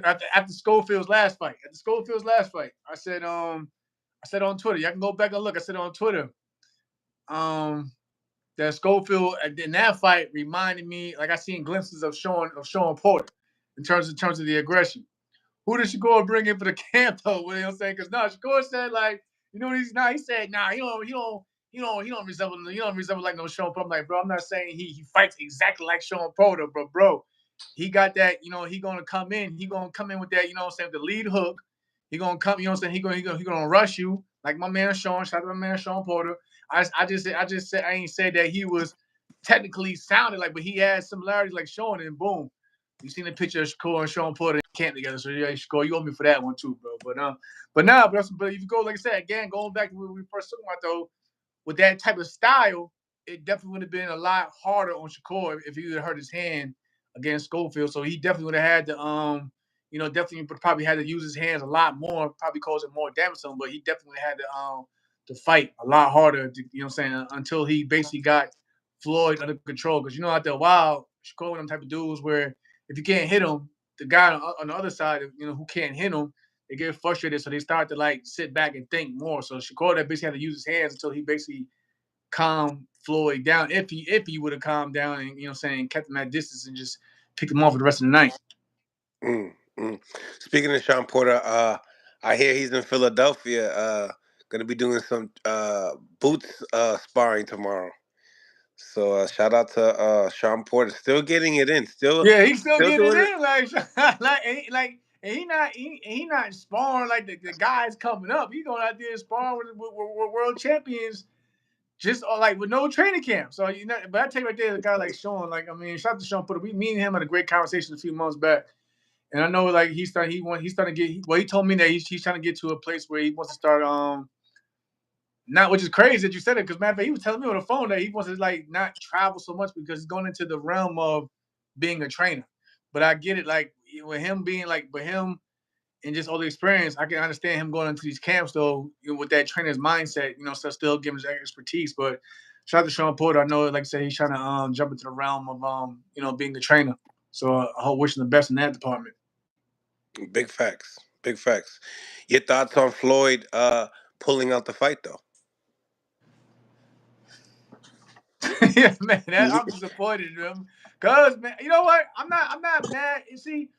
after Schofield's last fight, I said on Twitter, y'all can go back and look. I said on Twitter, um, that Schofield in that fight reminded me, like I seen glimpses of Sean Porter in terms of the aggression. Who did Shakur bring in for the camp though? You know what I'm saying? Because no, Shakur said like, he's not. He said, nah, he don't resemble like no Sean Porter. I'm like, bro, I'm not saying he fights exactly like Sean Porter, but bro, he got that. He gonna come in. He gonna come in with that. You know what I'm saying? The lead hook. He gonna come. You know what I'm saying? He gonna rush you like my man Sean. Shout out to my man Sean Porter. I just said I ain't said that he was technically sounded like, but he had similarities like Sean, and boom, you seen the picture of Shakur and Sean Porter in camp together. So yeah, Shakur, you owe me for that one too, bro. But if you go, like I said, again, going back to what we first talking about though, with that type of style, it definitely would have been a lot harder on Shakur if he would have hurt his hand against Schofield. So he definitely would have had to, definitely would probably had to use his hands a lot more, probably causing more damage to him. But he definitely had to fight a lot harder. What I'm saying, until he basically got Floyd under control. Because after a while, Shakur one of them type of dudes where if you can't hit him, the guy on the other side, who can't hit him, they get frustrated, so they start to like sit back and think more. So Shakur that basically had to use his hands until he basically calmed Floyd down. If he would have calmed down and kept him at distance and just picked him off for the rest of the night. Mm, mm. Speaking of Sean Porter, I hear he's in Philadelphia. Going to be doing some boots sparring tomorrow. So shout out to Sean Porter, still getting it in, Yeah, he's still still getting doing it. it in, and he not sparring like the guys coming up. He going out there sparring with world champions, just like with no training camp. So but I tell you right there, a guy like Sean, like I mean, shout out to Sean Porter. Me and him had a great conversation a few months back, and I know like he's starting to get. Well, he told me that he's trying to get to a place where he wants to start not, which is crazy that you said it, because matter of fact, he was telling me on the phone that he wants to like not travel so much because he's going into the realm of being a trainer. But I get it, like with him being like, with him and just all the experience, I can understand him going into these camps though, with that trainer's mindset, so still giving his expertise. But shout out to Sean Porter. I know, like I said, he's trying to jump into the realm of being a trainer. So I hope wishing the best in that department. Big facts. Big facts. Your thoughts on Floyd pulling out the fight though? Yeah, man, I'm disappointed in him. Cause man, you know what? I'm not mad. You see,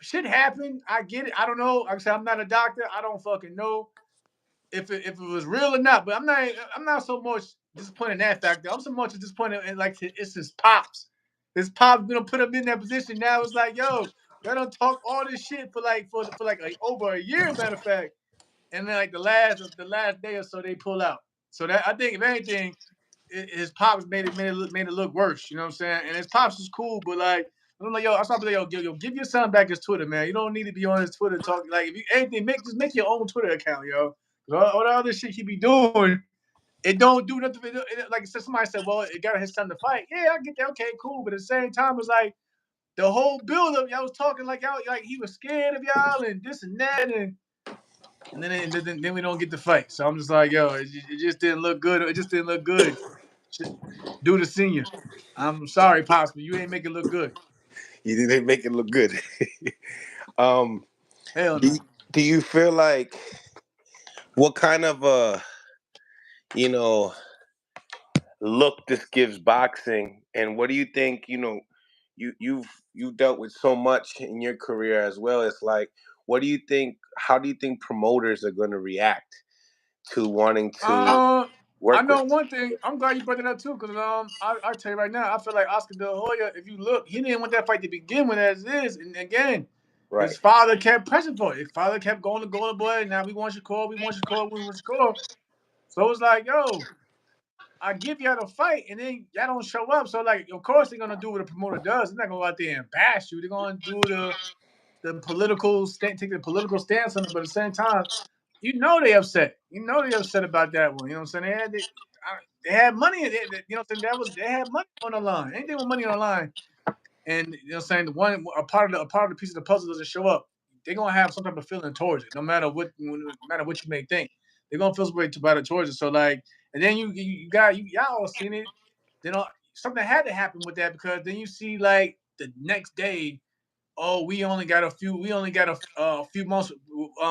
shit happened. I get it. I don't know. Like I said, I'm not a doctor. I don't fucking know if it was real or not. But I'm not so much disappointed in that factor. I'm so much disappointed in like it's his pops. His pops gonna put him in that position. Now it's like, yo, y'all don't talk all this shit for over a year, matter of fact. And then like the last day or so they pull out. So that I think if anything, his pops made it look worse. You know what I'm saying? And his pops is cool, but like I'm like, yo, I start like, yo, give your son back his Twitter, man. You don't need to be on his Twitter talking. Like, if you anything, just make your own Twitter account, yo. All the other shit he be doing, it don't do nothing. Like I said, somebody said, well, it got his son to fight. Yeah, I get that. Okay, cool. But at the same time, it's like the whole build up, y'all was talking like y'all, like he was scared of y'all and this and that, and then we don't get the fight. So I'm just like, yo, it just didn't look good. It just didn't look good. Do the senior. I'm sorry, Pops, but you ain't make it look good. You didn't make it look good. um, Hell do, no. do you feel like what kind of you know look this gives boxing, and what do you think? You've dealt with so much in your career as well. It's like, what do you think? How do you think promoters are going to react to wanting to I work with? know one thing. I'm glad you brought that up too, because I tell you right now, I feel like Oscar De La Hoya. If you look, he didn't want that fight to begin with as is, and again, Right. his father kept pressing for it. His father kept going to Golden Boy. Now we want your call. We want your call. We want your call. So it's like, yo, I give y'all the fight, and then y'all don't show up. So like, of course they're gonna do what a promoter does. They're not gonna go out there and bash you. They're gonna do the political take the political stance on it. But at the same time, they upset. They upset about that one. You know what I'm saying? They had money. You know what I'm saying? They had money on the line. Anything with money on the line, and you know what I'm saying, the one a part of the piece of the puzzle doesn't show up, they're gonna have some type of feeling towards it, no matter what you may think. They're gonna feel some way about it towards it. So like, and then y'all all seen it. Then something had to happen with that, because then you see like the next day, oh, we only got a few months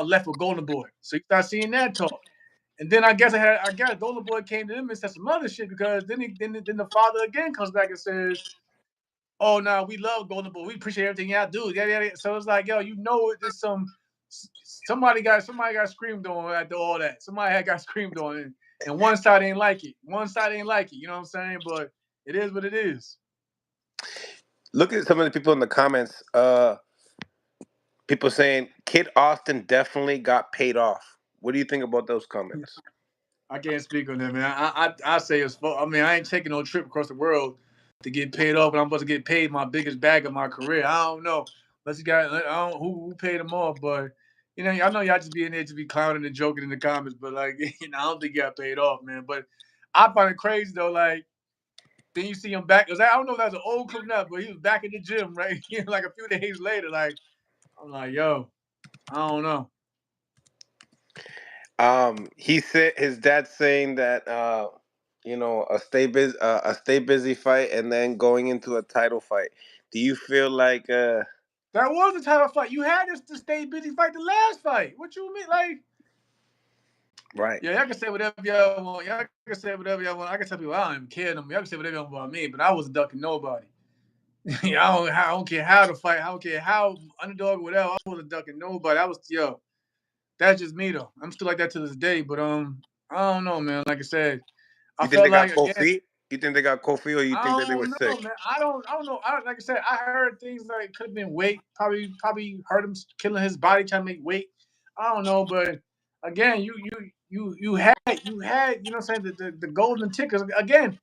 left with Golden Boy. So you start seeing that talk. And then I guess Golden Boy came to them and said some other shit, because then the father again comes back and says, oh no, we love Golden Boy. We appreciate everything y'all do. Yeah, yeah, yeah. So it's like, yo, there's somebody got screamed on after all that. Somebody had got screamed on, and one side ain't like it. One side ain't like it. You know what I'm saying? But it is what it is. Look at some of the people in the comments. People saying Kid Austin definitely got paid off. What do you think about those comments? I can't speak on that, man. I say it's. I mean, I ain't taking no trip across the world to get paid off, but I'm supposed to get paid my biggest bag of my career. I don't know. Let's got. I don't who paid him off, but I know y'all just be in there to be clowning and joking in the comments, but like, I don't think you got paid off, man. But I find it crazy though. Like, then you see him back. Cause I don't know if that's an old clip now, but he was back in the gym, right? Like a few days later. Like, I'm like, yo, I don't know. He said his dad saying that a stay busy fight and then going into a title fight. Do you feel like That was the title fight. You had this to stay busy fight the last fight. What you mean? Like, right? yeah, y'all can say whatever y'all want. Y'all can say whatever y'all want. I can tell people I don't even care them. Y'all can say whatever y'all want about me, but I wasn't ducking nobody. I don't care how to fight. I don't care how underdog or whatever. I wasn't ducking nobody. That's just me though. I'm still like that to this day. But I don't know, man. Like I said, I You think felt they got like cold again, feet? You think they got cold feet, or you think that I they were don't sick? know, man. I don't know. Like I said, I heard things like it could have been weight. Probably hurt him killing his body trying to make weight. I don't know, but again, you know what I'm saying the golden tickets again.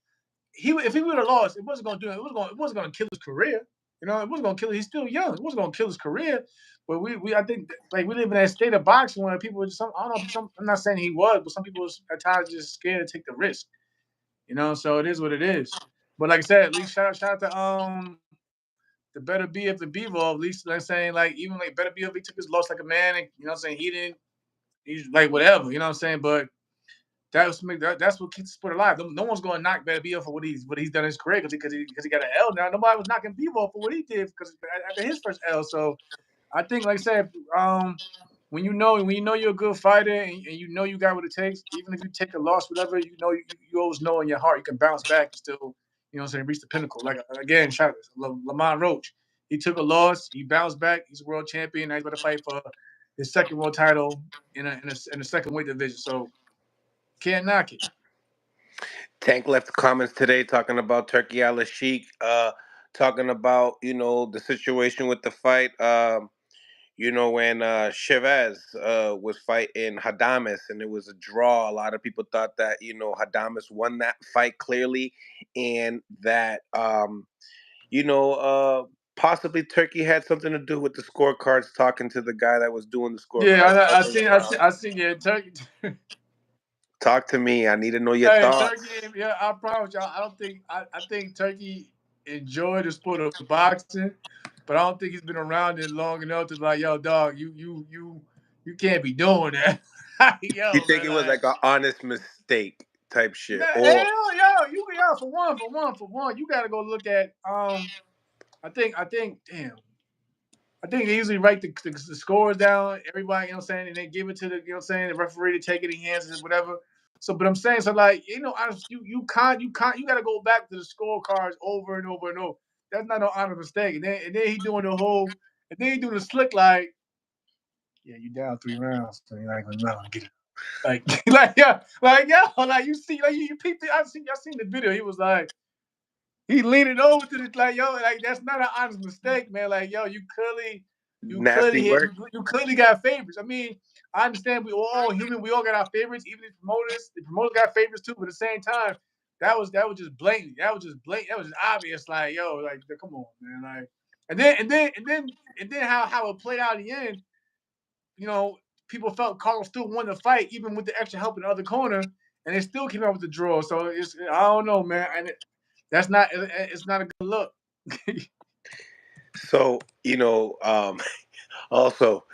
If he would have lost, it wasn't gonna do it. It wasn't gonna kill his career. You know, it wasn't gonna kill. He's still young. It wasn't gonna kill his career. But I think like we live in that state of boxing where people just some I don't know. I'm not saying he was, but some people was at times just scared to take the risk. You know, so it is what it is. But like I said, at least shout out to the better B of the Bevo. At least I'm saying like even like better B of he took his loss like a man, and you know what I'm saying he didn't. He's like whatever. You know what I'm saying, but. That's what keeps the sport alive. No one's going to knock Better Bevo for what he's done in his career because he got an L now. Nobody was knocking Bevo for what he did because after his first L. So I think, like I said, when you know you're a good fighter and you know you got what it takes, even if you take a loss, whatever, you always know in your heart you can bounce back and still, you know what I'm saying, reach the pinnacle. Like again, shout out Lamont Roach. He took a loss, he bounced back, he's a world champion, now he's about to fight for his second world title in a second weight division. So can't knock it. Tank left comments today talking about Turkey Al Sheik, talking about the situation with the fight. When Chavez was fighting Hadamis and it was a draw, a lot of people thought that Hadamis won that fight clearly, and that possibly Turkey had something to do with the scorecards. Talking to the guy that was doing the Yeah, scorecards I other seen, I seen, round. I seen. Yeah, Turkey. Talk to me. I need to know your Hey, Turkey. thoughts. Yeah, I promise y'all. I don't think. I think Turkey enjoyed the sport of boxing, but I don't think he's been around it long enough to like, yo, dog, you can't be doing that. You Yo, think man, it was like, like an honest mistake type shit, man, or hell, yo, for one, you got to go look at. Damn. I think they usually write the scores down, everybody, you know what I'm saying, and they give it to the, you know what I'm saying, the referee to take it in hands and whatever. So, but I'm saying, so like, you got to go back to the scorecards over and over and over. That's not no honest mistake. And then he doing the whole, and then he doing the slick like, yeah, you down 3 rounds, so you're not gonna know, get it. Like, like you see, like you peeped it. I seen the video. He was like, he leaning over to the like, yo, like that's not an honest mistake, man. Like, yo, you clearly nasty hit, work? you clearly got favorites. I mean, I understand we all human, we all got our favorites, even the promoters got favorites too. But at the same time, that was just blatant. That was just blatant. That was just obvious. Like, yo, like, come on, man. Like, and then how it played out in the end. You know, people felt Carlos still won the fight, even with the extra help in the other corner, and they still came out with the draw. So I don't know, man. And it's not a good look. So also,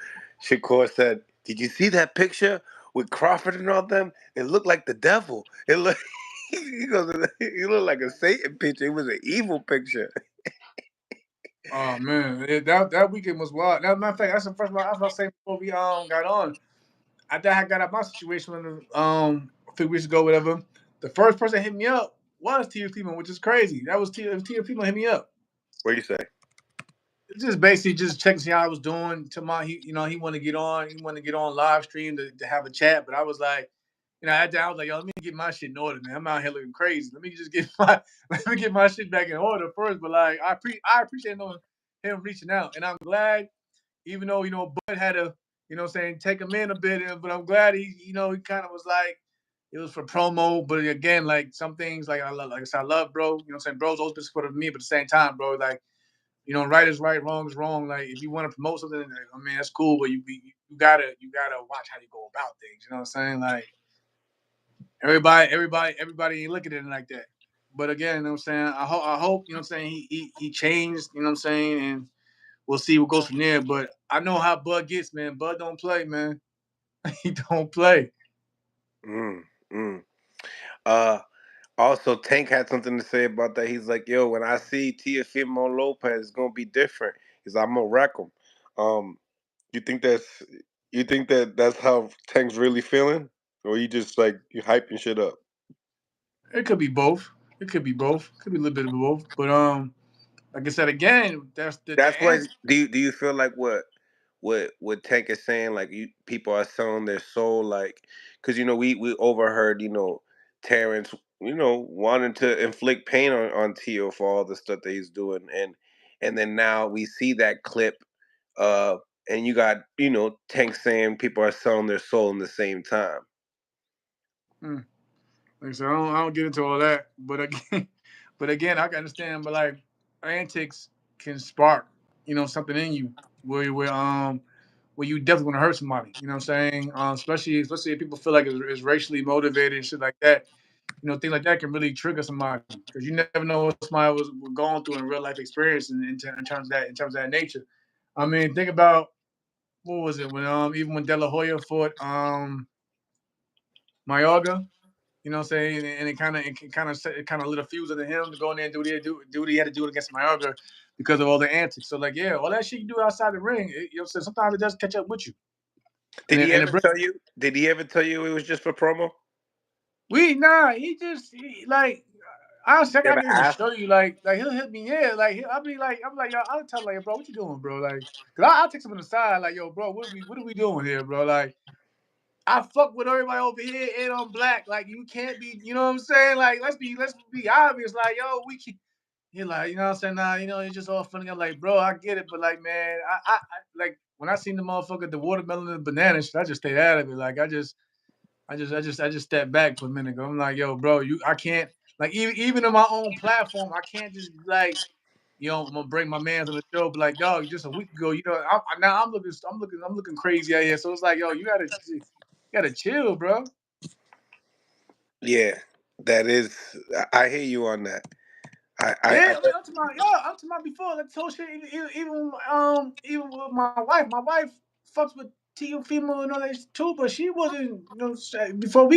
Shakur said, "Did you see that picture with Crawford and all them? It looked like the devil. It looked." He goes, "He looked like a Satan picture. It was an evil picture." Oh man, that weekend was wild. As a matter of fact, that's the first one I was about to say before we got on. After I got out my situation a few weeks ago, whatever. The first person that hit me up was Tia Female, which is crazy. That was Tia Female hit me up. What do you say? Just basically just checking to see how I was doing. To my he wanted to get on. He wanted to get on live stream to have a chat, but I was like, at that I was like, yo, let me get my shit in order, man. I'm out here looking crazy. Let me just get my let me get my shit back in order first. But like I appreciate knowing him reaching out. And I'm glad, even though, Bud had to, take him in a bit, but I'm glad he kind of was like, it was for promo. But again, like some things like like I said, I love bro. You know what I'm saying? Bro's always been supportive of me, but at the same time, bro, like, right is right, wrong is wrong. Like if you want to promote something, like, I mean that's cool, but you gotta watch how you go about things. You know what I'm saying? Like everybody ain't looking at it like that. But again, you know what I'm saying? I hope, you know what I'm saying, he changed, you know what I'm saying, and we'll see what goes from there. But I know how Bud gets, man. Bud don't play, man. He don't play. Mm, mm. Uh, Also, Tank had something to say about that. He's like, "Yo, when I see Teofimo Lopez, it's gonna be different. Cause I'm gonna wreck him." Um, you think that's how Tank's really feeling, or you just like you hyping shit up? It could be both. It could be both. Could be a little bit of both. But like I said again, that's the That's what answer. do you feel like what Tank is saying? Like people are selling their soul, like because we overheard Terrence wanting to inflict pain on Tio for all the stuff that he's doing, and then now we see that clip, uh, and you got Tank saying people are selling their soul in the same time. Mm. Like I said, I don't get into all that, but again, but again, I can understand. But like antics can spark, something in you where you definitely want to hurt somebody. You know what I'm saying? Especially if people feel like it's racially motivated and shit like that. Things like that can really trigger somebody because you never know what somebody was going through in real life experience in terms of that nature. I mean, think about what was it when even when De La Hoya fought Mayorga. You know what I'm saying? And it kind of lit a fuse under him to go in there and do what he had to do against Mayorga because of all the antics. So like, yeah, all that shit you do outside the ring, sometimes it does catch up with you. Did he And ever tell you? Did he ever tell you it was just for promo? like honestly, You I ever can even asked? show you like he'll hit me, yeah, like I'm like, yo, I'll tell him like, bro, what you doing, bro? Like, cause I'll take him on the side, like, yo, bro, what are we doing here, bro? Like, I fuck with everybody over here and I'm black. like, you can't be, you know what I'm saying? Like, let's be obvious, like, yo, we can. You're like, you know what I'm saying? Nah, it's just all funny. I'm like, bro, I get it, but like, man, I like when I seen the motherfucker, the watermelon and the banana shit, I just stayed out of it. Like, I just stepped back for a minute. I'm like, yo, bro, I can't, like, even on my own platform, I can't just like, I'm gonna bring my man's on the show, but like, dog, just a week ago, now I'm looking crazy out here. So it's like, yo, you gotta chill, bro. Yeah, that is. I hear you on that. I Yeah, like I'm talking about before, like whole shit. Even with my wife. My wife fucks with Tio female and all that too, but she wasn't. Before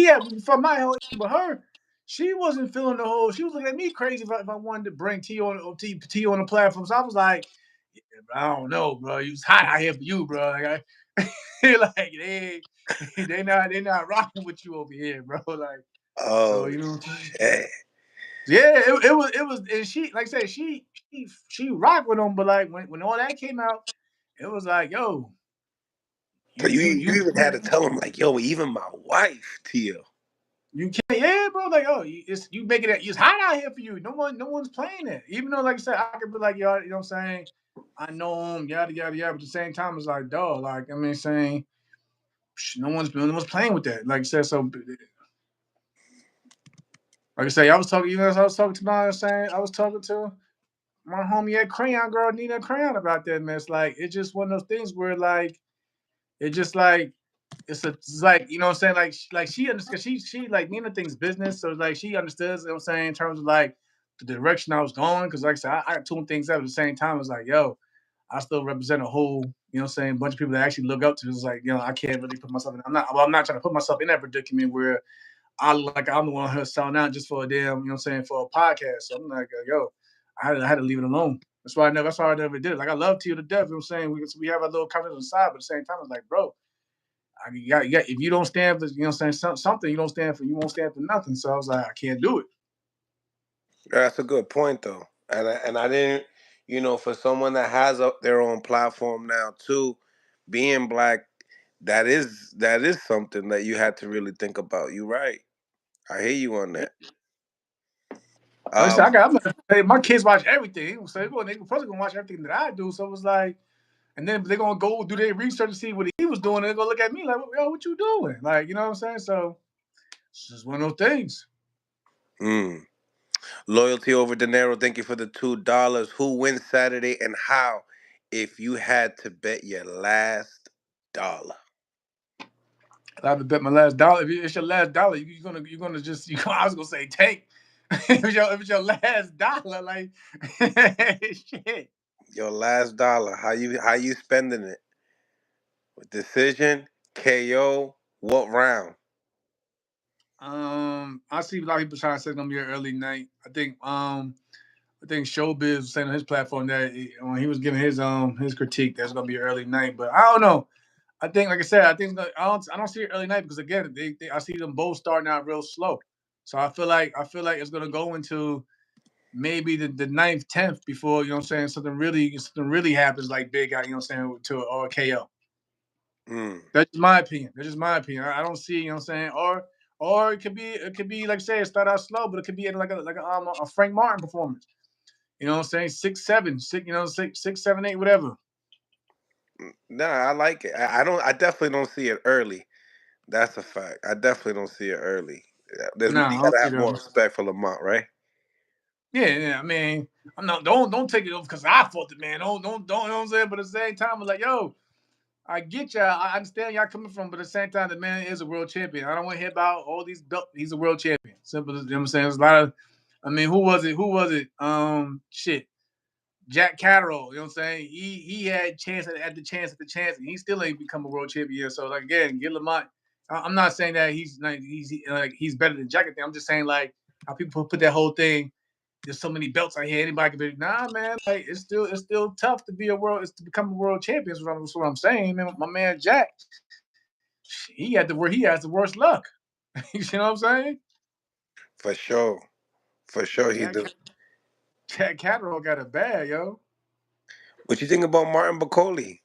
my hell with her, she wasn't feeling the whole. She was looking at me crazy if I wanted to bring Tio on the platform. So I was like, yeah, bro, I don't know, bro. It's hot out here for you, bro. Like, like they not rocking with you over here, bro. Like, so oh you know what I'm saying. shit. Yeah, it was, and she, like I said, she rocked with him, but like when all that came out, it was like, yo, So you even had you to tell him like, yo, even my wife, Tio. you can't, yeah, bro, like, oh, you making it's hot out here for you. No one's playing it. Even though, like I said, I could be like, yo, you know what I'm saying? I know him, yada yada yada. But at the same time, it's like, dog, like, I mean, saying no one's playing with that. Like I said, so like I say, I was talking to I was talking to my homie at Crayon Girl, Nina Crayon, about that, man. It's like, it's just one of those things where like it just like it's like, you know what I'm saying, like she understands, she like, Nina thinks business, so like she understands, you know what I'm saying, in terms of like the direction I was going, because like I said, I tuned things up at the same time. It's like, yo, I still represent a whole, you know what I'm saying, bunch of people that actually look up to. It's like, I can't really put myself in. I'm not trying to put myself in that predicament where I'm the one here selling out just for a damn, you know what I'm saying, for a podcast. So I'm like, yo, I had to leave it alone. That's why I never did it. Like, I love Tio to death. You know what I'm saying? We have our little comments on the side, but at the same time, it's like, bro, if you don't stand for, you know what I'm saying, something, you won't stand for nothing. So I was like, I can't do it. That's a good point though, and I didn't, for someone that has their own platform now too, being black, that is something that you had to really think about. You right. I hear you on that. Like I said, Um, my kids watch everything. So they probably gonna watch everything that I do. So it was like, and then they're gonna go do their research to see what he was doing, and they're gonna look at me like, yo, what you doing? Like, you know what I'm saying? So it's just one of those things. mm. Loyalty over dinero. Thank you for the $2. Who wins Saturday and how? If you had to bet your last dollar, I have to bet my last dollar. If it's your last dollar, you're gonna just I was gonna say tank. if it's your last dollar, like shit. your last dollar. How you spending it? Decision, KO, what round? I see a lot of people trying to say it's gonna be an early night. I think Showbiz was saying on his platform that when he was giving his critique, that's gonna be an early night. But I don't know. I think, like I said, I don't see it early night because again, I see them both starting out real slow. So I feel like it's gonna go into maybe the ninth, 10th before, you know what I'm saying, something really happens like big out, you know what I'm saying, to or KO. Mm. That's just my opinion. I don't see, you know what I'm saying, or it could be like I say, it start out slow, but it could be in like a Frank Martin performance. You know what I'm saying? 6'7", 6, 6'7", 8", whatever. Nah, I like it. I don't. I definitely don't see it early. That's a fact. I definitely don't see it early. You Nah, I don't gotta see have it more early. respect for Lamont, right? Yeah, yeah. I mean, I'm not. Don't take it because I fought the man. Don't. You know what I'm saying? But at the same time, I'm like, yo, I get y'all. I understand y'all coming from, but at the same time, the man is a world champion. I don't want to hear about all these belts. He's a world champion. Simple as you know what I'm saying. There's a lot of. I mean, who was it? Who was it? Shit. Jack Catterall, you know what I'm saying? He had chance at the chance at the chance, and he still ain't become a world champion. So like again, get Lamont. I'm not saying that he's better than Jack. I'm just saying like how people put that whole thing. There's so many belts out here. Anybody can be. Nah, man. Like it's still tough to be a world. It's to become a world champion. That's what I'm saying, man. My man Jack, he has the worst luck. You know what I'm saying? For sure. For sure, he Jack do. Jack Catterall got it bad, yo. What you think about Martin Bacoli?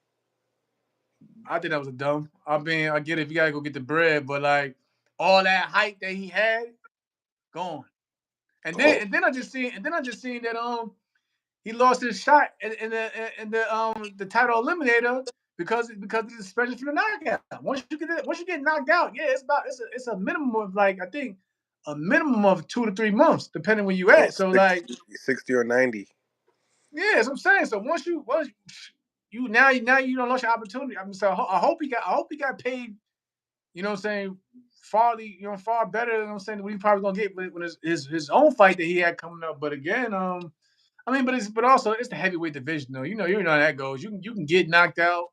I think that was a dumb. I get it if you gotta go get the bread, but like all that hype that he had, gone. And then Oh, I just seen that he lost his shot in the title eliminator because of the suspension from the knockout. Once you get knocked out, yeah, it's a minimum of like I think a minimum of 2 to 3 months, depending where you oh, at. So like 60 or 90. yeah, that's what I'm saying. So once you now you don't lost your opportunity. I mean, so I hope he got paid. You know what I'm saying? Far better. You know what I'm saying? What he probably gonna get with his own fight that he had coming up. But again, I mean, but also it's the heavyweight division though. You know how that goes. You can get knocked out.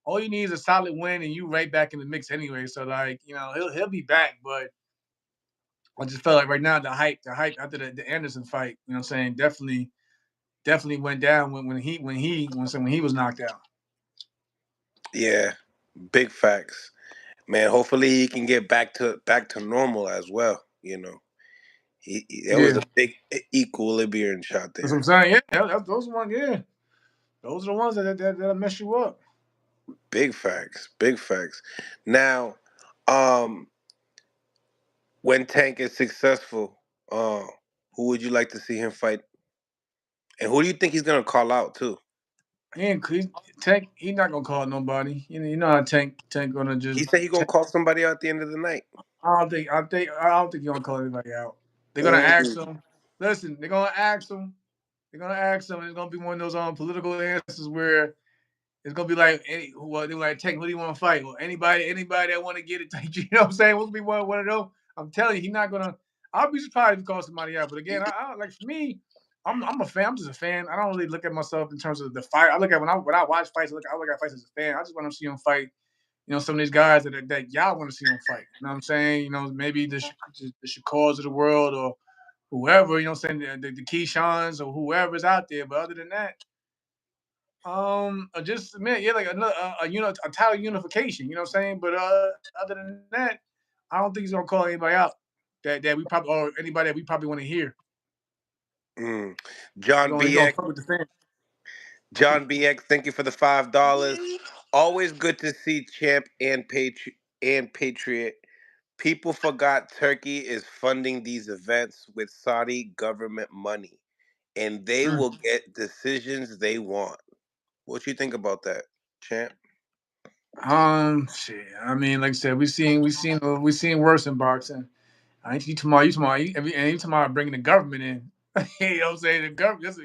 All you need is a solid win, and you right back in the mix anyway. So like he'll be back. But I just felt like right now the hype after the Anderson fight. You know what I'm saying? Definitely went down when he was knocked out. Yeah, big facts, man. Hopefully he can get back to normal as well. There was Yeah, a big equilibrium shot that's what there. I'm saying. Yeah, those ones. Yeah, those are the ones that'll mess you up. Big facts, big facts. Now, um, when Tank is successful, who would you like to see him fight, and who do you think he's gonna call out too? He ain't Tank. He not gonna call nobody. You know how Tank gonna He just. said he's gonna call somebody out at the end of the night. I don't think he's gonna call anybody out. They're gonna ask Ooh, him. Listen, they're gonna ask him. They're gonna ask him. It's gonna be one of those political answers where it's gonna be like, they're like, Tank, who do you want to fight? Well, anybody that want to get it. You know what I'm saying? We'll be one of those. I'm telling you, he's not gonna. I'll be surprised if he calls somebody out. But again, I like for me, I'm a fan. I'm just a fan. I don't really look at myself in terms of the fight. I look at when I watch fights. I look at fights as a fan. I just want to see him fight. Some of these guys that y'all want to see him fight. You know what I'm saying? Maybe the Shakars of the world or whoever. You know what I'm saying? The Keyshawn's or whoever's out there. But other than that, just man, yeah, like another a title unification. You know what I'm saying? But other than that, I don't think he's gonna call anybody out that we probably or anybody that we probably want to hear. mm. He's John gonna he's gonna BX, fuck with the fans. John BX, thank you for the $5. Always good to see Champ and Patriot. People forgot Turkey is funding these events with Saudi government money, and they Mm. will get decisions they want. What you think about that, Champ? Shit. I mean, like I said, we seen worse in boxing. I ain't you talking about bringing the government in. You know what I'm saying? The government,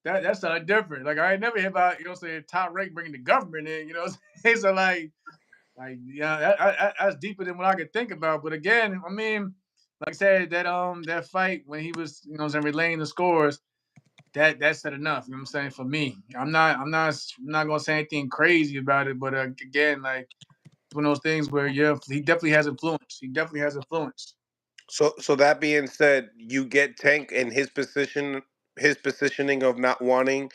that's something different. Like I ain't never hear about top rank bringing the government in. You know what I'm saying? So like yeah, that's deeper than what I could think about. But again, I mean, like I said, that fight when he was relaying the scores, that said enough. You know what I'm saying? For me, I'm not gonna say anything crazy about it. But again, like it's one of those things where yeah, he definitely has influence. He definitely has influence. So that being said, you get Tank in his positioning of not wanting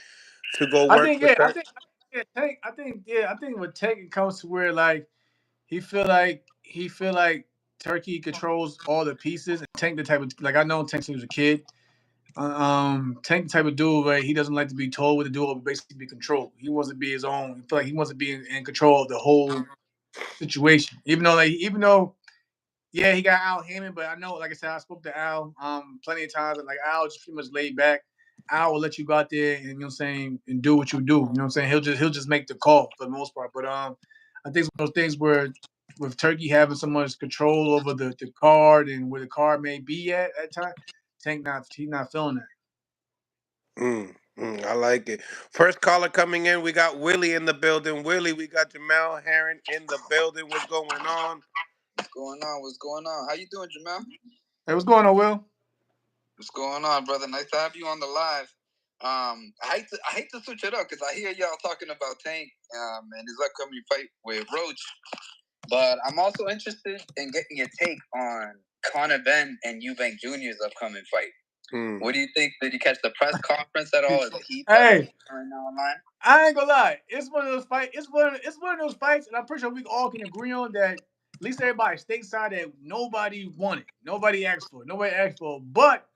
to go I work think for yeah, Turk. I think with Tank it comes to where like he feel like Turkey controls all the pieces and Tank the type of like I know Tank since he was a kid. Tank the type of dude where he doesn't like to be told what to do or basically be controlled. He wants to be his own. He feel like he wants to be in control of the whole situation. Even though Yeah, he got Al Hammond, but I know, like I said, I spoke to Al plenty of times, and like Al just pretty much laid back. Al will let you go out there and and do what you do. You know what I'm saying? He'll just make the call for the most part. But I think it's one of those things where with Turkey having so much control over the card and where the card may be at time, Tank not he's not feeling that. I like it. First caller coming in. We got Willie in the building. Willie, we got Jamel Heron in the building. What's going on? What's going on? What's going on? How you doing, Jamel? Hey, what's going on, Will? What's going on, brother? Nice to have you on the live. I hate to switch it up because I hear y'all talking about Tank and his upcoming fight with Roach, but I'm also interested in getting your take on Conor Ben and Eubank Jr.'s upcoming fight. What do you think? Did you catch the press conference at all? Is he Hey, right now online? I ain't gonna lie. It's one of those fights. It's one of those fights, and I'm pretty sure we all can agree on that. At least everybody stateside that nobody wanted, nobody asked for. But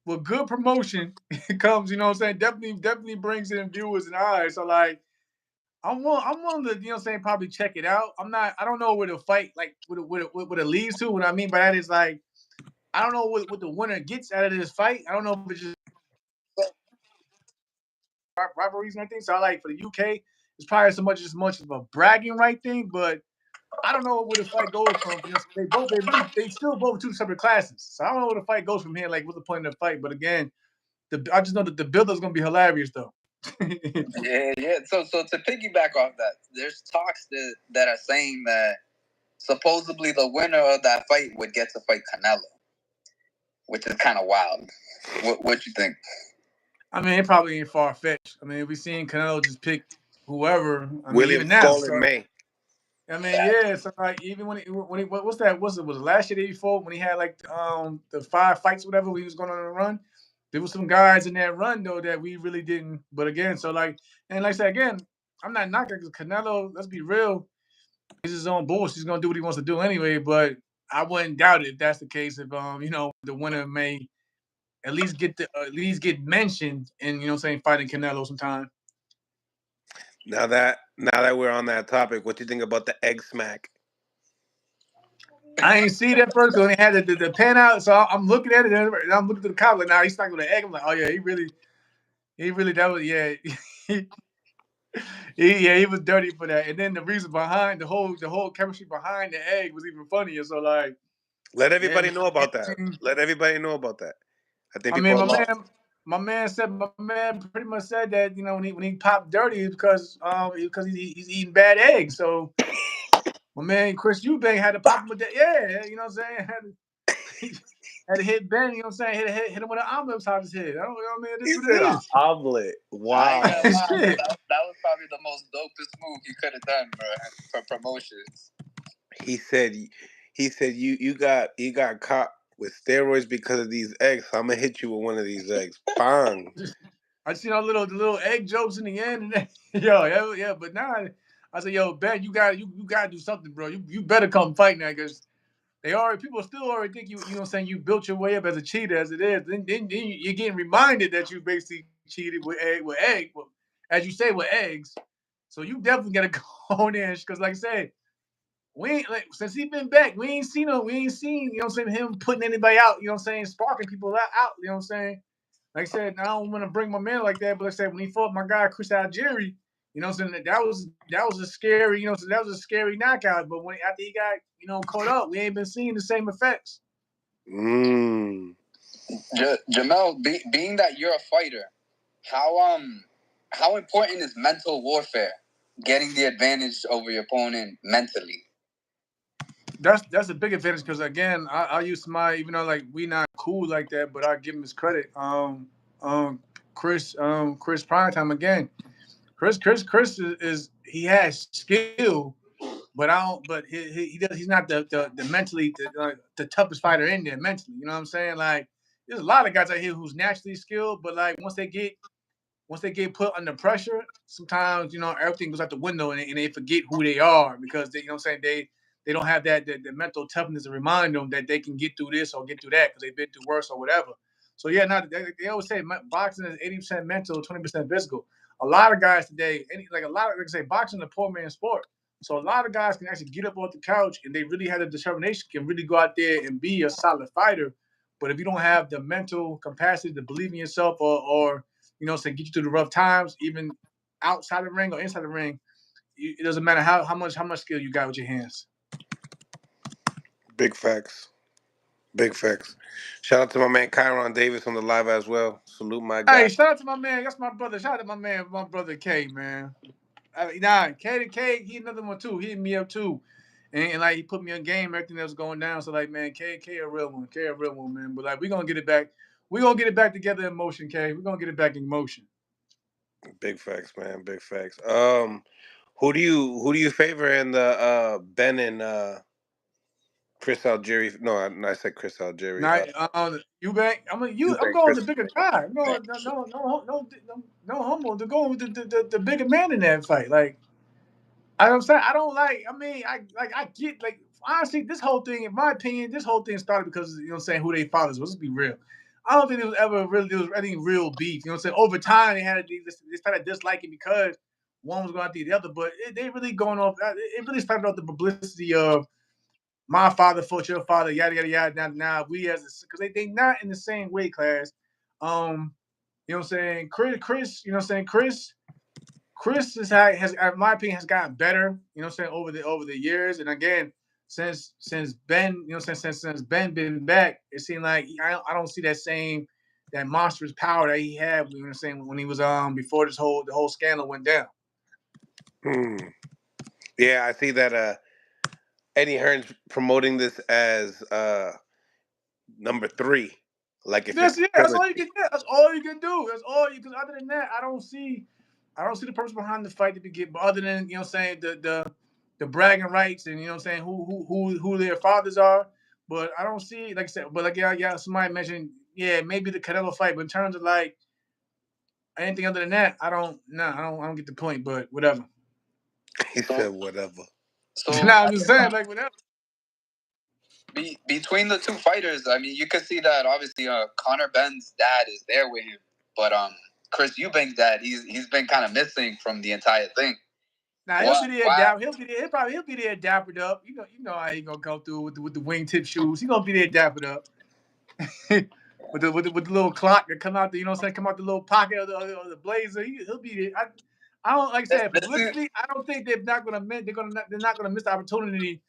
with good promotion, it comes. You know what I'm saying? Definitely brings in viewers and eyes. So like, I'm willing to probably check it out. I don't know where the fight like what it leads to. What I mean by that is like I don't know what the winner gets out of this fight. I don't know if it's just rivalries and everything. So I like for the UK, it's probably as much of a bragging right thing, but I don't know where the fight goes from. They still both two separate classes. So I don't know where the fight goes from here. Like what's the point of the fight? But again, I just know that the build is gonna be hilarious though. Yeah. So to piggyback off that, there's talks that are saying that supposedly the winner of that fight would get to fight Canelo, which is kind of wild. What you think? I mean, it probably ain't far fetched. I mean, we seen Canelo just pick whoever. I mean, even William now. Skull in So May. I mean, yeah. So like, even when he what's that? Was it last year, the year before when he had like the 5 fights, whatever? When he was going on a run. There was some guys in that run though that we really didn't. But again, so like, and like I said again, I'm not knocking because Canelo. Let's be real. He's his own bullshit. He's gonna do what he wants to do anyway. But I wouldn't doubt it if that's the case. If the winner may at least get mentioned and fighting Canelo sometime. Now that we're on that topic, what do you think about the egg smack? I ain't see that first because when they had the pen out, so I'm looking at it and I'm looking at the cop like, now he's stuck with an egg. I'm like, oh yeah, he really that was yeah, he was dirty for that. And then the reason behind the whole chemistry behind the egg was even funnier. So like, Let yeah, everybody know about I that. mean, Let everybody know about that. I think I people mean, are my lost. man, my man pretty much said that when he popped dirty it's because he's eating bad eggs. So my man Chris Eubank had to pop him with that. Yeah, you know what I'm saying. Had to hit Ben, you know what I'm saying? Hit him with an omelet upside his head. I don't, you know what I mean? This He is what said an it is. omelet. I ain't Wow. gonna lie, Shit. that was probably the most dopest move he could have done, bro, for promotions. He said you got caught with steroids because of these eggs. So I'm gonna hit you with one of these eggs. Bang. I seen all the little egg jokes in the end, and then, yeah. But now I said, yo, Ben, you gotta do something, bro. You better come fight now, because people still already think you know what I'm saying, you built your way up as a cheater as it is. Then you're getting reminded that you basically cheated as you say, with eggs. So you definitely gotta go on in, because like I said, we ain't like since he been back, we ain't seen, you know what I'm saying, him putting anybody out, you know what I'm saying, sparking people out, you know what I'm saying? Like I said, I don't want to bring my man like that, but like I said, when he fought my guy Chris Algieri, you know what I'm saying, that was a scary, that was a scary knockout. But after he got, caught up, we ain't been seeing the same effects. Mm. Jamel, being that you're a fighter, how important is mental warfare? Getting the advantage over your opponent mentally. That's a big advantage because again, I use my, even though like we not cool like that, but I give him his credit. Chris Primetime again. Chris is he has skill, but I don't. But he's not the mentally the toughest fighter in there mentally. You know what I'm saying? Like there's a lot of guys out here who's naturally skilled, but like once they get put under pressure, sometimes everything goes out the window and they forget who they are because they, you know what I'm saying, they don't have that the mental toughness to remind them that they can get through this or get through that because they've been through worse or whatever. So yeah, now they always say boxing is 80% mental, 20% physical. A lot of guys today, like I say, boxing is a poor man's sport. So a lot of guys can actually get up off the couch and they really have the determination, can really go out there and be a solid fighter. But if you don't have the mental capacity to believe in yourself or say get you through the rough times, even outside the ring or inside the ring, it doesn't matter how much skill you got with your hands. Big facts. Big facts. Shout out to my man Kyron Davis on the live as well. Salute my guy. Hey, shout out to my man. That's my brother. Shout out to my brother K, man. Nah, K, he another one too. He hit me up too. And like he put me on game, everything that was going down. So like, man, K a real one. K a real one, man. But like we gonna get it back. We gonna get it back together in motion, K. We're gonna get it back in motion. Big facts, man. Big facts. Who do you favor in the Ben and Chris Algieri? No, I said Chris Algieri. Now, Eubank, I'm Eubank going Chris. the bigger guy. No homo. To go with the bigger man in that fight. Like I'm saying, I don't like. I mean, I get like honestly, this whole thing, in my opinion, this whole thing started because I'm saying who they fathers was. Let's be real. I don't think there was any real beef. You know what I'm saying? Over time, they started disliking because one was going after the other, but they really going off. It really started off the publicity of my father fought your father, yada yada yada. Now we because they not in the same weight class. You know what I'm saying? Chris, you know what I'm saying? Chris has, in my opinion, has gotten better. You know what I'm saying over the years. And again, since Ben, you know what I'm saying, since Ben been back, it seemed like I don't see that monstrous power that he had. You know what I'm saying, when he was before the whole scandal went down. Yeah, I see that Eddie Hearn's promoting this as number 3. Like if it's That's all you can do. That's all you can do. That's all you can. Other than that, I don't see the purpose behind the fight to begin. But other than saying the bragging rights and saying who their fathers are. But I don't see, like I said. But like yeah, somebody mentioned maybe the Canelo fight. But in terms of like anything other than that, I don't get the point. But whatever. He said whatever. So Now I'm just saying like whatever. Between the two fighters, I mean, you could see that obviously Conor Benn's dad is there with him, but Chris Eubank's dad, he's been kind of missing from the entire thing. Now he'll be there. He'll be there dappered up. You know how he gonna come through with the wingtip shoes. He gonna be there dappered up. with the little clock that come out the come out the little pocket of the blazer. He'll be there. I don't like I said publicity. I don't think they're not gonna miss the opportunity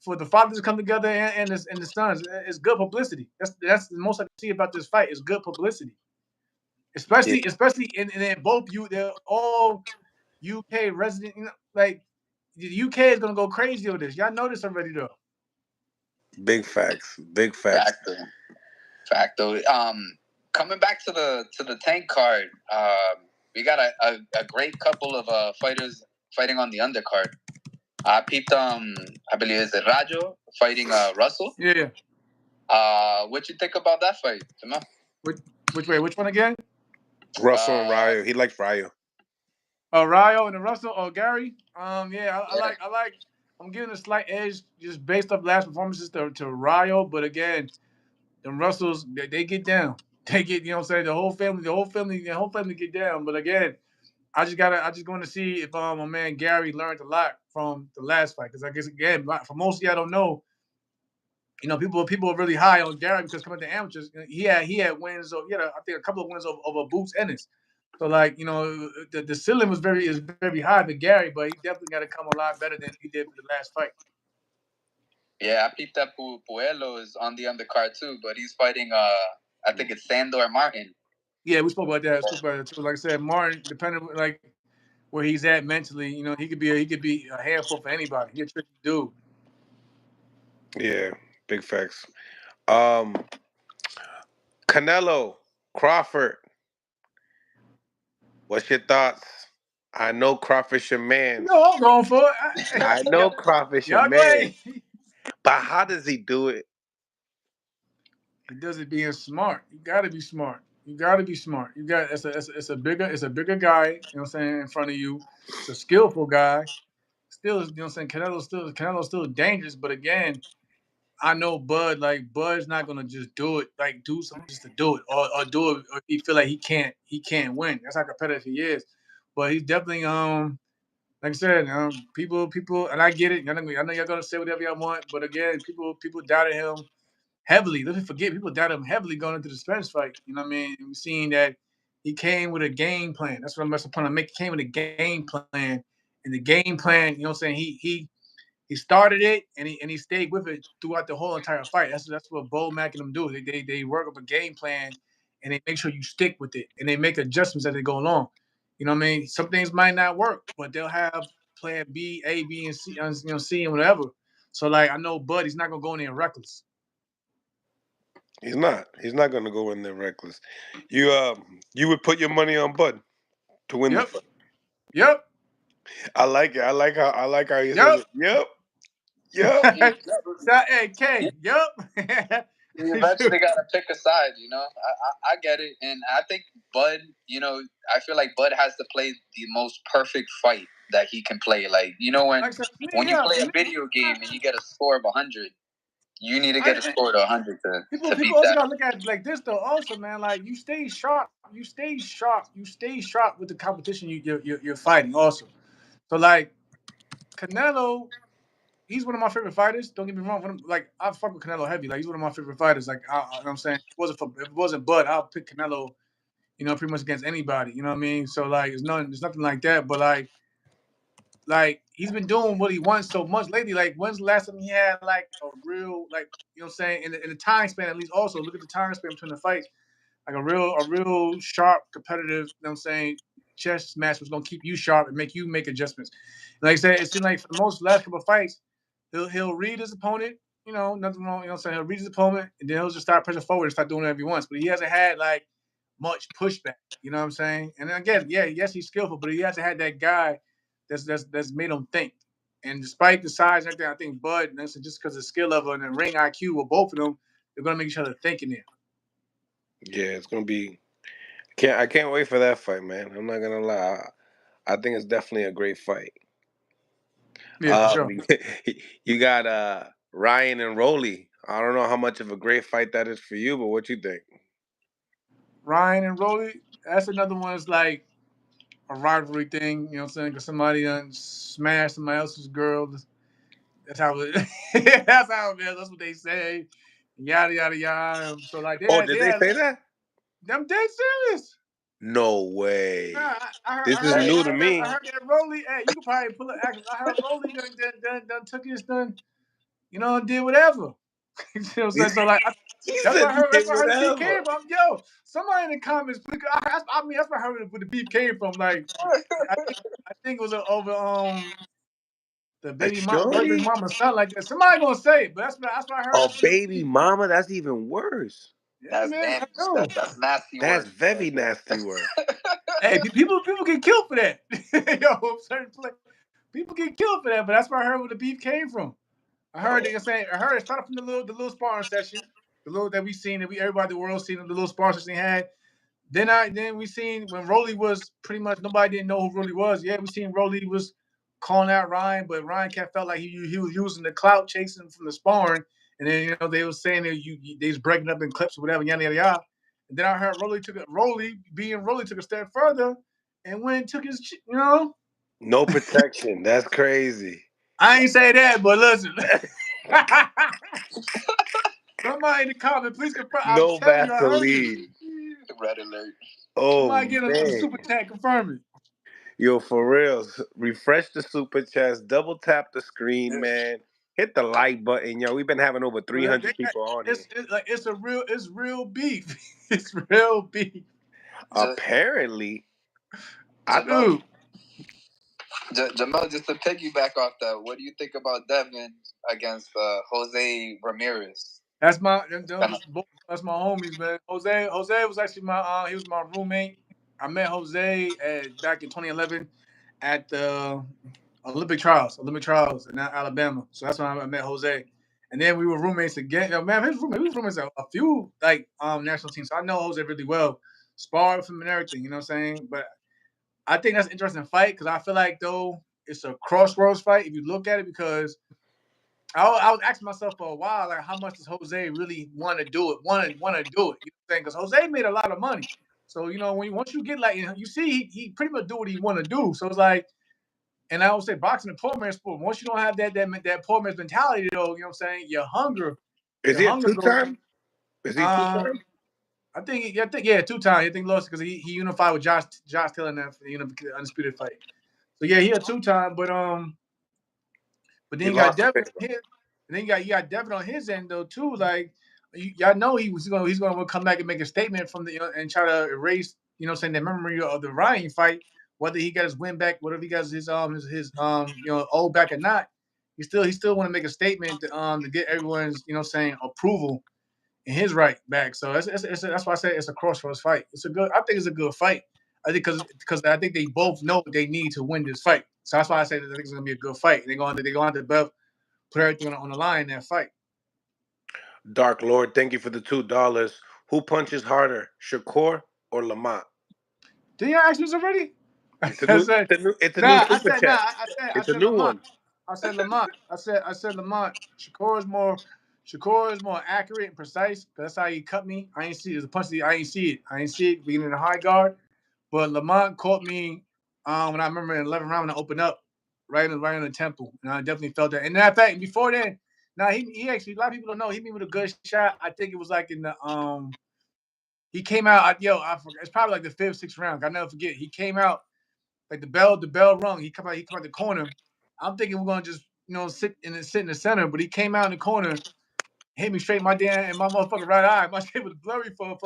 for the fathers to come together and the sons. It's good publicity. That's the most I can see about this fight. It's good publicity, especially in both you. They're all UK resident. Like the UK is gonna go crazy over this. Y'all know this already though. Big facts. Big facts. Facto. Coming back to the tank card, we got a great couple of fighters fighting on the undercard. I peeped I believe it's Rajo fighting Russell. Yeah. What you think about that fight, Jamel? Which one again? Russell and Rayo. He likes Rayo. Rayo and the Russell. Gary. Yeah, I like. I'm giving a slight edge just based off last performances to Rayo, but again, the Russells they get down. They get, what I'm saying, the whole family get down. But again, I just going to see if my man Gary learned a lot from the last fight, because I guess again, for most of y'all don't know, people are really high on Gary because coming to amateurs, he had wins. I think a couple of wins over Boots Ennis. So like the ceiling is very high for Gary, but he definitely got to come a lot better than he did for the last fight. Yeah, I peeped that Puello is on the undercard too, but he's fighting I think it's Sandor Martin. Yeah, we spoke about that. Too. Like I said, Martin, depending like where he's at mentally, he could be a handful for anybody. He's a tricky dude. Yeah, big facts. Canelo, Crawford. What's your thoughts? I know Crawford's your man. I'm going for it. I know Crawford's your man. But how does he do it? He does it being smart. You gotta be smart. It's a bigger guy, you know what I'm saying, in front of you. It's a skillful guy. Still, you know what I'm saying, Canelo's still dangerous, but again, I know Bud's not gonna just do it, like do something just to do it, or do it, or he feel like he can't win. That's how competitive he is. But he's definitely like like I said, people, and I get it. I know y'all gonna say whatever y'all want, but again, people doubted him heavily. Let's not forget, people doubted him heavily going into the Spence fight. You know what I mean? We've seen that he came with a game plan. That's what I'm trying to make. He came with a game plan, and the game plan, you know what I'm saying? He started it and he stayed with it throughout the whole entire fight. That's what Bo Mack and them do. They work up a game plan and they make sure you stick with it and they make adjustments as they go along. You know what I mean? Some things might not work, but they'll have plan B, A, B, and C, C and whatever. So like I know Bud, he's not gonna go in there reckless. He's not. He's not going to go in there reckless. You would put your money on Bud to win the Yep, fight. yep, I like it. I like how he says yep. it. Yep. Yep. So, hey, K, yep. You eventually got to pick a side, you know. I get it, and I think Bud, you know, I feel like Bud has to play the most perfect fight that he can play. Like, you know, when Like I said, for me, when you yeah, play for a me, video game and you get a score of 100, you need to get a I, score of 100 to people beat also that. gotta look at it like this though. Also, man, like you stay sharp with the competition you're fighting. Also, so like Canelo, he's one of my favorite fighters. Don't get me wrong. Like I fuck with Canelo heavy. Like he's one of my favorite fighters. Like you know what I'm saying, if it wasn't Bud, I'll pick Canelo. You know, pretty much against anybody. You know what I mean? So like, there's nothing like that. But like he's been doing what he wants so much lately. Like when's the last time he had like a real like you know what I'm saying in the time span at least also look at the time span between the fights like a real sharp competitive you know what I'm saying chess match was gonna keep you sharp and make you make adjustments. Like I said, it seemed like for the most last couple of fights he'll read his opponent. You know nothing wrong. You know what I'm saying he'll read his opponent and then he'll just start pressing forward and start doing whatever he wants. But he hasn't had like much pushback. You know what I'm saying? And again, yeah, yes, he's skillful, but he hasn't had that guy that's made him think. And despite the size and everything, I think Bud, and that's just because of skill level and the ring IQ with both of them, they're gonna make each other think in there. Yeah, it's gonna be. I can't wait for that fight, man. I'm not gonna lie. I think it's definitely a great fight. Yeah, for Um, sure. you got Ryan and Rolly. I don't know how much of a great fight that is for you, but what you think? Ryan and Rolly, that's another one that's like a rivalry thing, you know what I'm saying? Because somebody done smashed somebody else's girl. That's how it that's how it is. That's what they say. Yada yada yada. So like Oh, did they say that? them dead serious. No Nah, way. I heard, This I is heard, Hey, I new to heard that, I me. heard that Rolly. Hey, you could probably pull it. I heard Rolly done took his done, you know, and did whatever. You know what I'm saying? So like, He that's said what I he heard. That's did where I heard the beef whatever. came from. Yo, somebody in the comments, I mean, that's where I heard where the beef came from. Like, I think, I think it was over the A baby shorty? mama son like that. Somebody gonna say it, but that's what I heard. A That's where the baby beef. mama? That's even worse. Yeah, that's man, I damage. know. That's nasty That's work. very nasty work. Hey, people get killed for that. Yo, certain people get killed for that, but that's where I heard where the beef came from. I heard Oh, they saying I heard it started from the little sparring session, the little that we seen that we everybody in the world seen the little sparring session they had. Then we seen when Rolly was pretty much nobody didn't know who Rolly was. Yeah, we seen Rolly was calling out Ryan, but Ryan kept felt like he was using the clout chasing from the sparring, and then they were saying that they was breaking up in clips or whatever yada yada yada. And then I heard Rolly took a step further and went and took his. no protection. That's crazy. I ain't say that, but listen. Somebody in the comment, please confirm. I'm No telling you, I heard this. Vaseline. Red alert. Oh Somebody get a man. super chat confirm it. Yo, for real. Refresh the super chats. Double tap the screen, man. Hit the like button, yo. We've been having over They 300 got, people on here. it's like it's real beef. It's real beef. Just, Apparently, I thought. Dude, Jamel, just to piggyback off that, what do you think about Devin against Jose Ramirez? that's that's my homies, man. Jose was actually he was my roommate. I met Jose back in 2011 at the Olympic Trials in Alabama. So that's when I met Jose. And then we were roommates again. Yo, man, we was roommates at a few like national teams. So I know Jose really well. Sparred with him and everything, you know what I'm saying? But I think that's an interesting fight because I feel like though it's a crossroads fight if you look at it because I was asking myself for a while like how much does Jose really want to do it, want to do it? You know what I'm saying? Because Jose made a lot of money, so once you get like you see he pretty much do what he want to do. So it's like And I always say boxing a poor man's sport. Once you don't have that poor man's mentality, though, you know what I'm saying? Is Your he a hunger goes. two-time? Is he Um, two-time? I think yeah, 2 times. I think he lost because he unified with Josh Taylor in that undisputed fight. So yeah, he a 2 time, but then He you got lost to Devin pick. on his, and then you got Devin on his end though too. Like y'all know he's gonna come back and make a statement from the and try to erase saying the memory of the Ryan fight, whether he got his win back, whatever he got his old back or not. He still want to make a statement to get everyone's saying approval in his right back. So that's why I say it's a crossroads fight. I think it's a good fight. I think because I think they both know they need to win this fight. So that's why I say that I think it's gonna be a good fight. They're going to put everything on the line in that fight. Dark Lord, thank you for the $2. Who punches harder, Shakur or Lamont? Did you ask me this already? It's a I new, said it's a new, it's a new nah. super chat. I It's a said new Lamont. one. I said Lamont. Shakur is more accurate and precise. That's how he cut me. I ain't see it. It was a punch. I ain't see it. I ain't see it being in the high guard. But Lamont caught me when I remember in 11th round when I opened up right in the temple. And I definitely felt that. And in fact, before then, now he actually a lot of people don't know he beat me with a good shot. I think it was like in the he came out. I forgot. It's probably like the fifth, sixth round. I never forget. He came out like the bell rung. He come out the corner. I'm thinking we're gonna just sit in the center, but he came out in the corner, hit me straight in my damn and my motherfucking right eye. My shit was blurry for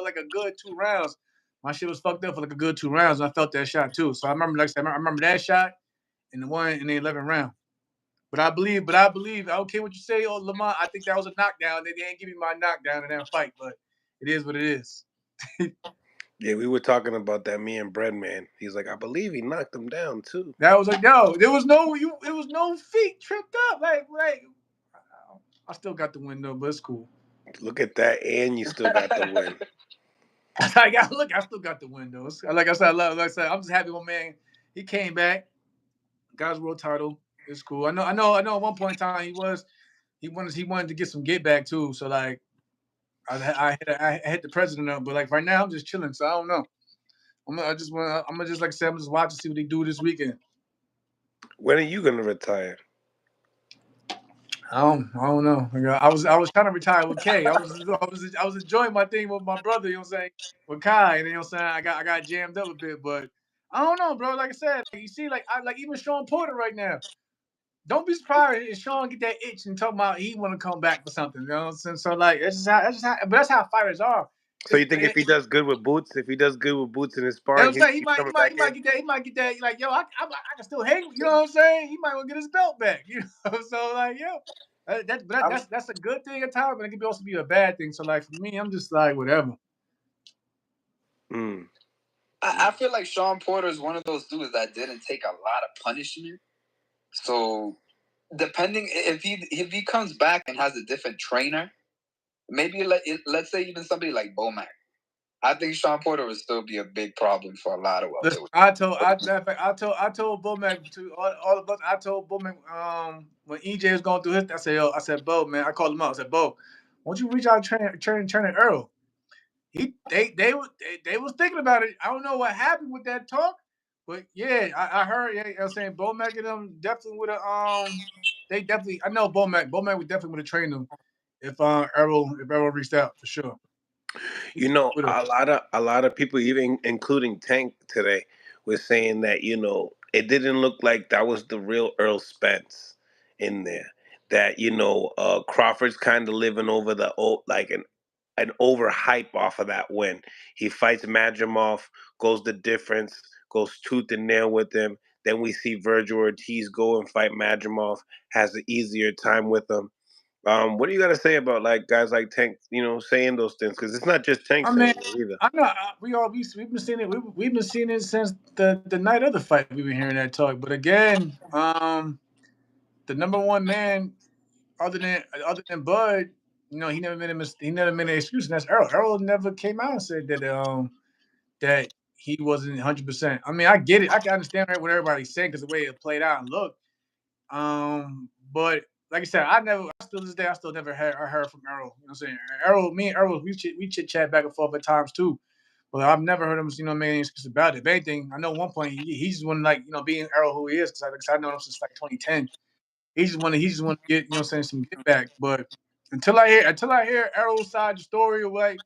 like a good 2 rounds. My shit was fucked up for like a good 2 rounds, and I felt that shot too. So I remember, like I said, I remember that shot and the one in the 11th round. But I believe, I don't care what you say, Lamont. I think that was a knockdown. They didn't give me my knockdown in that fight, but it is what it is. Yeah, we were talking about that. Me and Breadman. He's like, I believe he knocked him down too. That was like no, there was no feet tripped up. Like I still got the window, but it's cool. Look at that, and you still got the win. I still got the windows. Like I said, I'm just happy, my man. He came back, got his world title. It's cool. At one point in time, he wanted to get some get back too. So like, I hit the president up, but like right now, I'm just chilling. So I don't know. I'm gonna just like I said, I'm just watch to see what they do this weekend. When are you gonna retire? I don't know. I was trying to retire with K. I was enjoying my thing with my brother. You know what I'm saying? With Kai, and you know what I'm saying. I got jammed up a bit, but I don't know, bro. Like I said, like, you see, like even Sean Porter right now. Don't be surprised if Sean get that itch and talk about he want to come back for something. You know what I'm saying? So like that's just how, but that's how fighters are. So you think if he does good with Boots, in his You know what sparring, I'm saying? he's coming back in? He might get that. Like, yo, I can still hang. You know what I'm saying? He might want to get his belt back. You know, so like, yo, that's a good thing at times, but it can also be a bad thing. So like for me, I'm just like whatever. Mm. I feel like Sean Porter is one of those dudes that didn't take a lot of punishment. So depending if he comes back and has a different trainer, maybe let's say even somebody like Bomac. I think Sean Porter would still be a big problem for a lot of Listen, welterweights. I told Bomac to all of us. I told Bomac when EJ was going through his. I said, Bo, man, I called him out. I said, Bo, won't you reach out and train Earl? They was thinking about it. I don't know what happened with that talk, but yeah, I heard. Yeah, I was saying Bomac and them definitely would have. They definitely. I know Bomac would definitely would have trained them if Errol reached out for sure. You know, Would've. a lot of people, even including Tank today, were saying that it didn't look like that was the real Earl Spence in there. That Crawford's kind of living over the old like an overhype off of that win. He fights Madrimov, goes the difference, goes tooth and nail with him. Then we see Virgil Ortiz go and fight Madrimov, has an easier time with him. What do you got to say about like guys like Tank, saying those things? Because it's not just Tank I saying mean, it either. I know we've been seeing it. We've been seeing it since the night of the fight. We've been hearing that talk. But again, the number one man other than Bud, he never made an excuse, and that's Earl. Earl never came out and said that he wasn't 100%. I mean, I get it. I can understand what everybody's saying because the way it played out and looked. But like I said, I still to this day, I still never heard from Earl. You know what I'm saying? Me and Earl, we chit chat back and forth at times too. But I've never heard him, make any excuse about it. If anything, I know one point he just want to being Arrow who he is because I know him since like 2010. He just want to get some get back. But until I hear Arrow's side of the story or what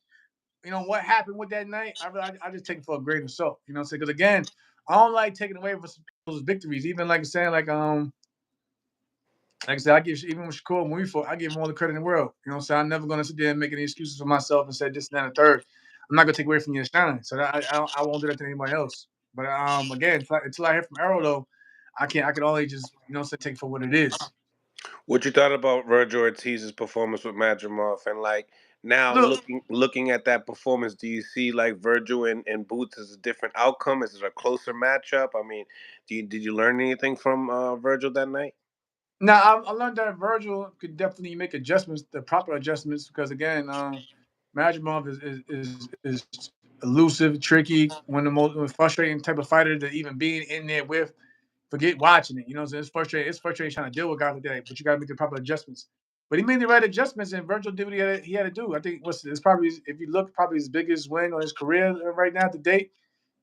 happened with that night, I just take it for a grain of salt. You know what I'm saying? Because again, I don't like taking away from some people's victories. Even like I said, like I said, I give even with Shakur when we fought, I give him all the credit in the world. You know what I'm saying? I'm never gonna sit there and make any excuses for myself and say this and that and the third. I'm not gonna take away from your shine. So I won't do that to anybody else. But again, until I hear from Arrow though, I can only just take it for what it is. What you thought about Virgil Ortiz's performance with Madrimov, and like now Look, looking at that performance, do you see like Virgil and Boots as a different outcome? Is it a closer matchup? I mean, did you learn anything from Virgil that night? now I learned that Virgil could definitely make adjustments, the proper adjustments, because again, Madrimov is elusive, tricky, one of the most frustrating type of fighter to even be in there with. Forget watching it. You know what I'm saying? It's frustrating. It's frustrating trying to deal with guys like that, but you got to make the proper adjustments. But he made the right adjustments, and Virgil did what he had to do. I think it's probably, if you look, probably his biggest win on his career right now to date.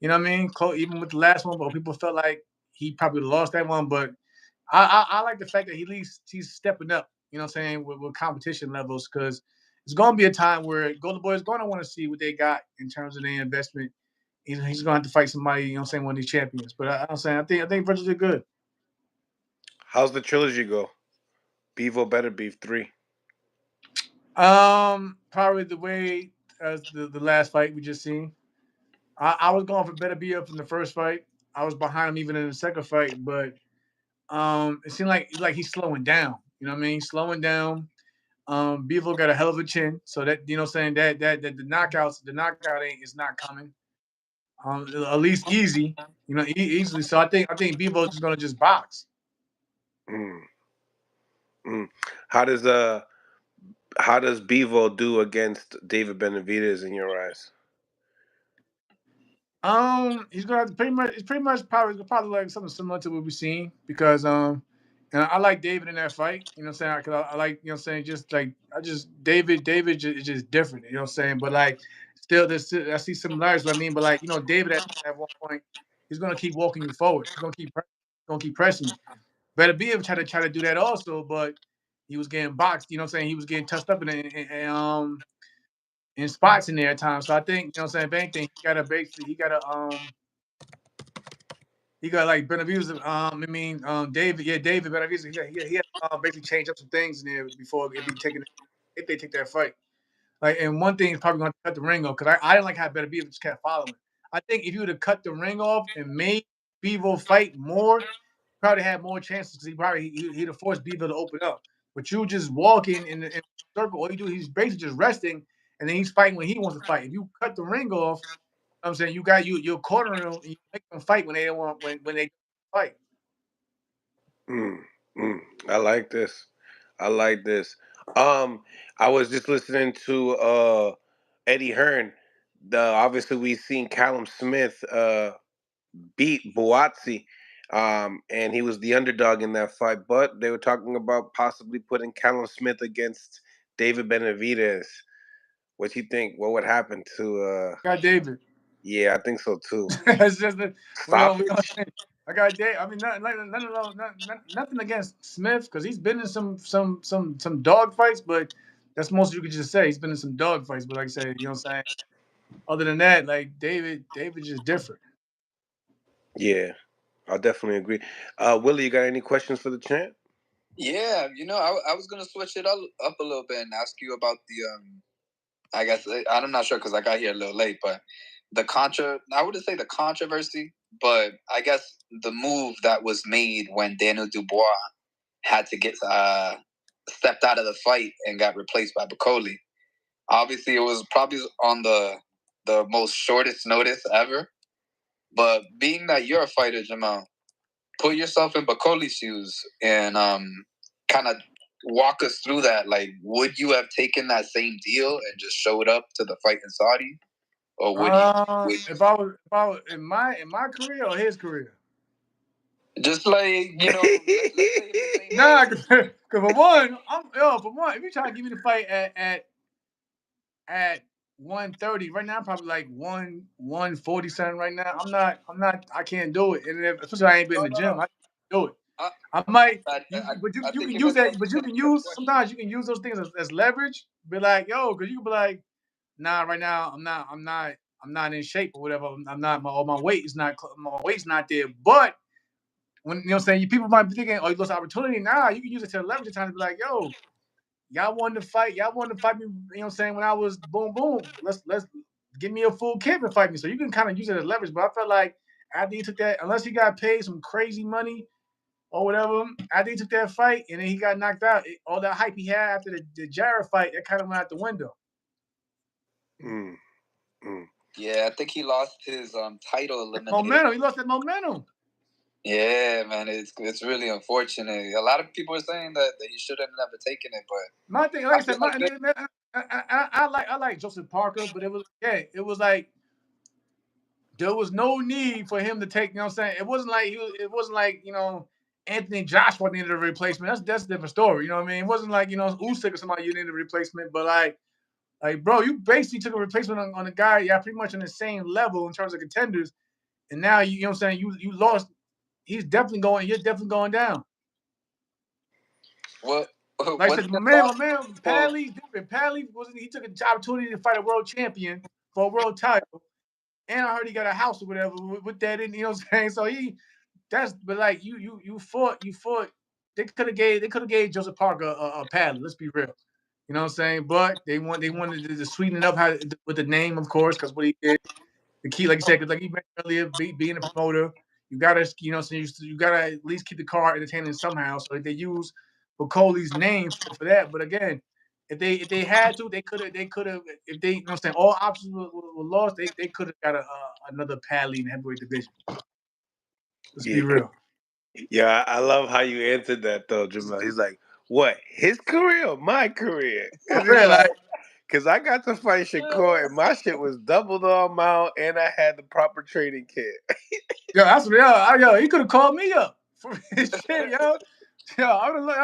You know what I mean? Even with the last one, but people felt like he probably lost that one. But I like the fact that he's stepping up. You know what I'm saying, with competition levels, because it's going to be a time where Golden Boy is going to want to see what they got in terms of their investment. He's going to have to fight somebody. You know what I'm saying, one of these champions. But I'm saying I think Virgil did good. How's the trilogy go? Bevo Better Beef 3. Probably the way as the last fight we just seen. I was going for Better Be Up from the first fight. I was behind him even in the second fight, but it seemed like he's slowing down. You know what I mean? Slowing down. Bevo got a hell of a chin, so that what I'm saying, that the knockout ain't is not coming. At least easy, easily. So I think Bevo's just gonna just box. Mm, mm. How does Bevo do against David Benavidez in your eyes? He's gonna have to pretty much. It's probably like something similar to what we've seen because and I like David in that fight. You know what I'm saying? Because I like just like David is just different. You know what I'm saying? But like still, I see similarities. What I mean, but like David at one point he's gonna keep walking you forward. He's gonna keep pressing you. Better be able to try to do that also, but he was getting boxed. You know what I'm saying? He was getting touched up in spots in there at times. So I think, what I'm saying, if anything, he got like Benavidez, David, David Benavidez, he had basically changed up some things in there before if they take that fight. Like, and one thing is probably going to cut the ring off because I didn't like how Benavidez just kept following. I think if you would have cut the ring off and made Bevo fight more, probably had more chances because he'd have forced Bevo to open up. But you just walking in the circle, all you do, he's basically just resting, and then he's fighting when he wants to fight. If you cut the ring off, I'm saying you're cornering them, and you make them fight when they don't want when they fight. Mm, mm. I like this. I like this. I was just listening to Eddie Hearn. Obviously we've seen Callum Smith beat Boazzi, and he was the underdog in that fight. But they were talking about possibly putting Callum Smith against David Benavidez. What you think? What would happen to? Got David. Yeah, I think so too. It's just that we don't. Stoppage. I got Dave. I mean, nothing against Smith because he's been in some dog fights, but that's most you could just say. He's been in some dog fights, but like I said, you know what I'm saying. Other than that, like David just different. Yeah, I definitely agree. Willie, you got any questions for the champ? Yeah, I was gonna switch it up a little bit and ask you about the. I guess I'm not sure because I got here a little late, but I wouldn't say the controversy, but I guess the move that was made when Daniel Dubois had to get stepped out of the fight and got replaced by Bacoli. Obviously, it was probably on the most shortest notice ever. But being that you're a fighter, Jamel, put yourself in Bacoli's shoes and kind of walk us through that. Like, would you have taken that same deal and just showed up to the fight in Saudi, or would you? If I was in my career or his career? Just like let's say Nah, because for one, if you try to give me the fight at 130. Right now, I'm probably like 140 something right now. I can't do it. And especially I ain't been in the No, gym, no. I can't do it. I, I might but I you think can you use that, but you misunderstood can the use question. sometimes you can use those things as leverage. Be like, yo, because you can be like, nah, right now I'm not in shape or whatever. I'm not my weight is not my weight's not there. But when you know what I'm saying, people might be thinking, oh, you lost opportunity. Nah, you can use it to leverage the time to be like, yo, y'all wanted to fight me, you know what I'm saying, when I was boom boom. Let's give me a full camp and fight me. So you can kind of use it as leverage. But I felt like after he took that, unless he got paid some crazy money or whatever, after he took that fight and then he got knocked out, all that hype he had after the Jarrett fight, that kind of went out the window. Mm. Yeah, I think he lost his title elimination. Momentum. He lost that momentum. Yeah, man, it's really unfortunate. A lot of people are saying that he should have never taken it, but My thing, like I said, I like Joseph Parker, but it was like there was no need for him to take. You know what I'm saying? It wasn't like Anthony Joshua needed a replacement. That's a different story. You know what I mean? It wasn't like Usyk or somebody you needed a replacement, but like bro, you basically took a replacement on a guy, yeah, pretty much on the same level in terms of contenders, and now you know what I'm saying, you lost. You're definitely going down. what Like I what's said, your my thought? man, Well, Padley's different. Padley wasn't. He took an opportunity to fight a world champion for a world title, and I heard he got a house or whatever with that. In, you know what I'm saying? So but like you fought. They could have gave Joseph Parker a Padley. Let's be real. You know what I'm saying? But they wanted to sweeten it up with the name, of course, because what he did. The key, like you said, because like you mentioned earlier, being a promoter, you gotta, so you gotta at least keep the car entertaining somehow. So they use Bacoli's name for that. But again, if they had to, they could have if they, you know what I'm saying, all options were lost, they could have got another Padley in the heavyweight division. Let's be Yeah, real. yeah. I love how you answered that though, Jamel. He's like, "What? His career or my career?" For Because he's real, like, like "Cause I got to fight Shakur and my shit was double the amount, and I had the proper training kit." that's real. He could have called me up for his shit, yo. Yo, I would have like,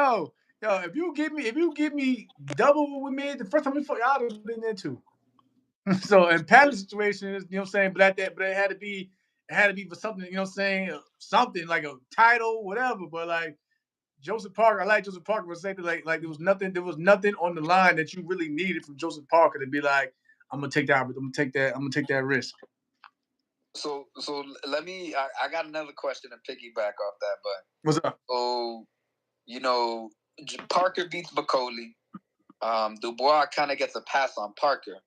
yo, if you give me double what we made the first time we fought, I'd have been there too. So in Paddy's situation is, you know what I'm saying, but it had to be for something, you know what I'm saying, something like a title, whatever. But like Joseph Parker, I like Joseph Parker for saying like there was nothing on the line that you really needed from Joseph Parker to be like, I'm gonna take that risk. so let me. I got another question to piggyback off that, but What's up? so Parker beats Bacoli. Dubois kind of gets a pass on Parker.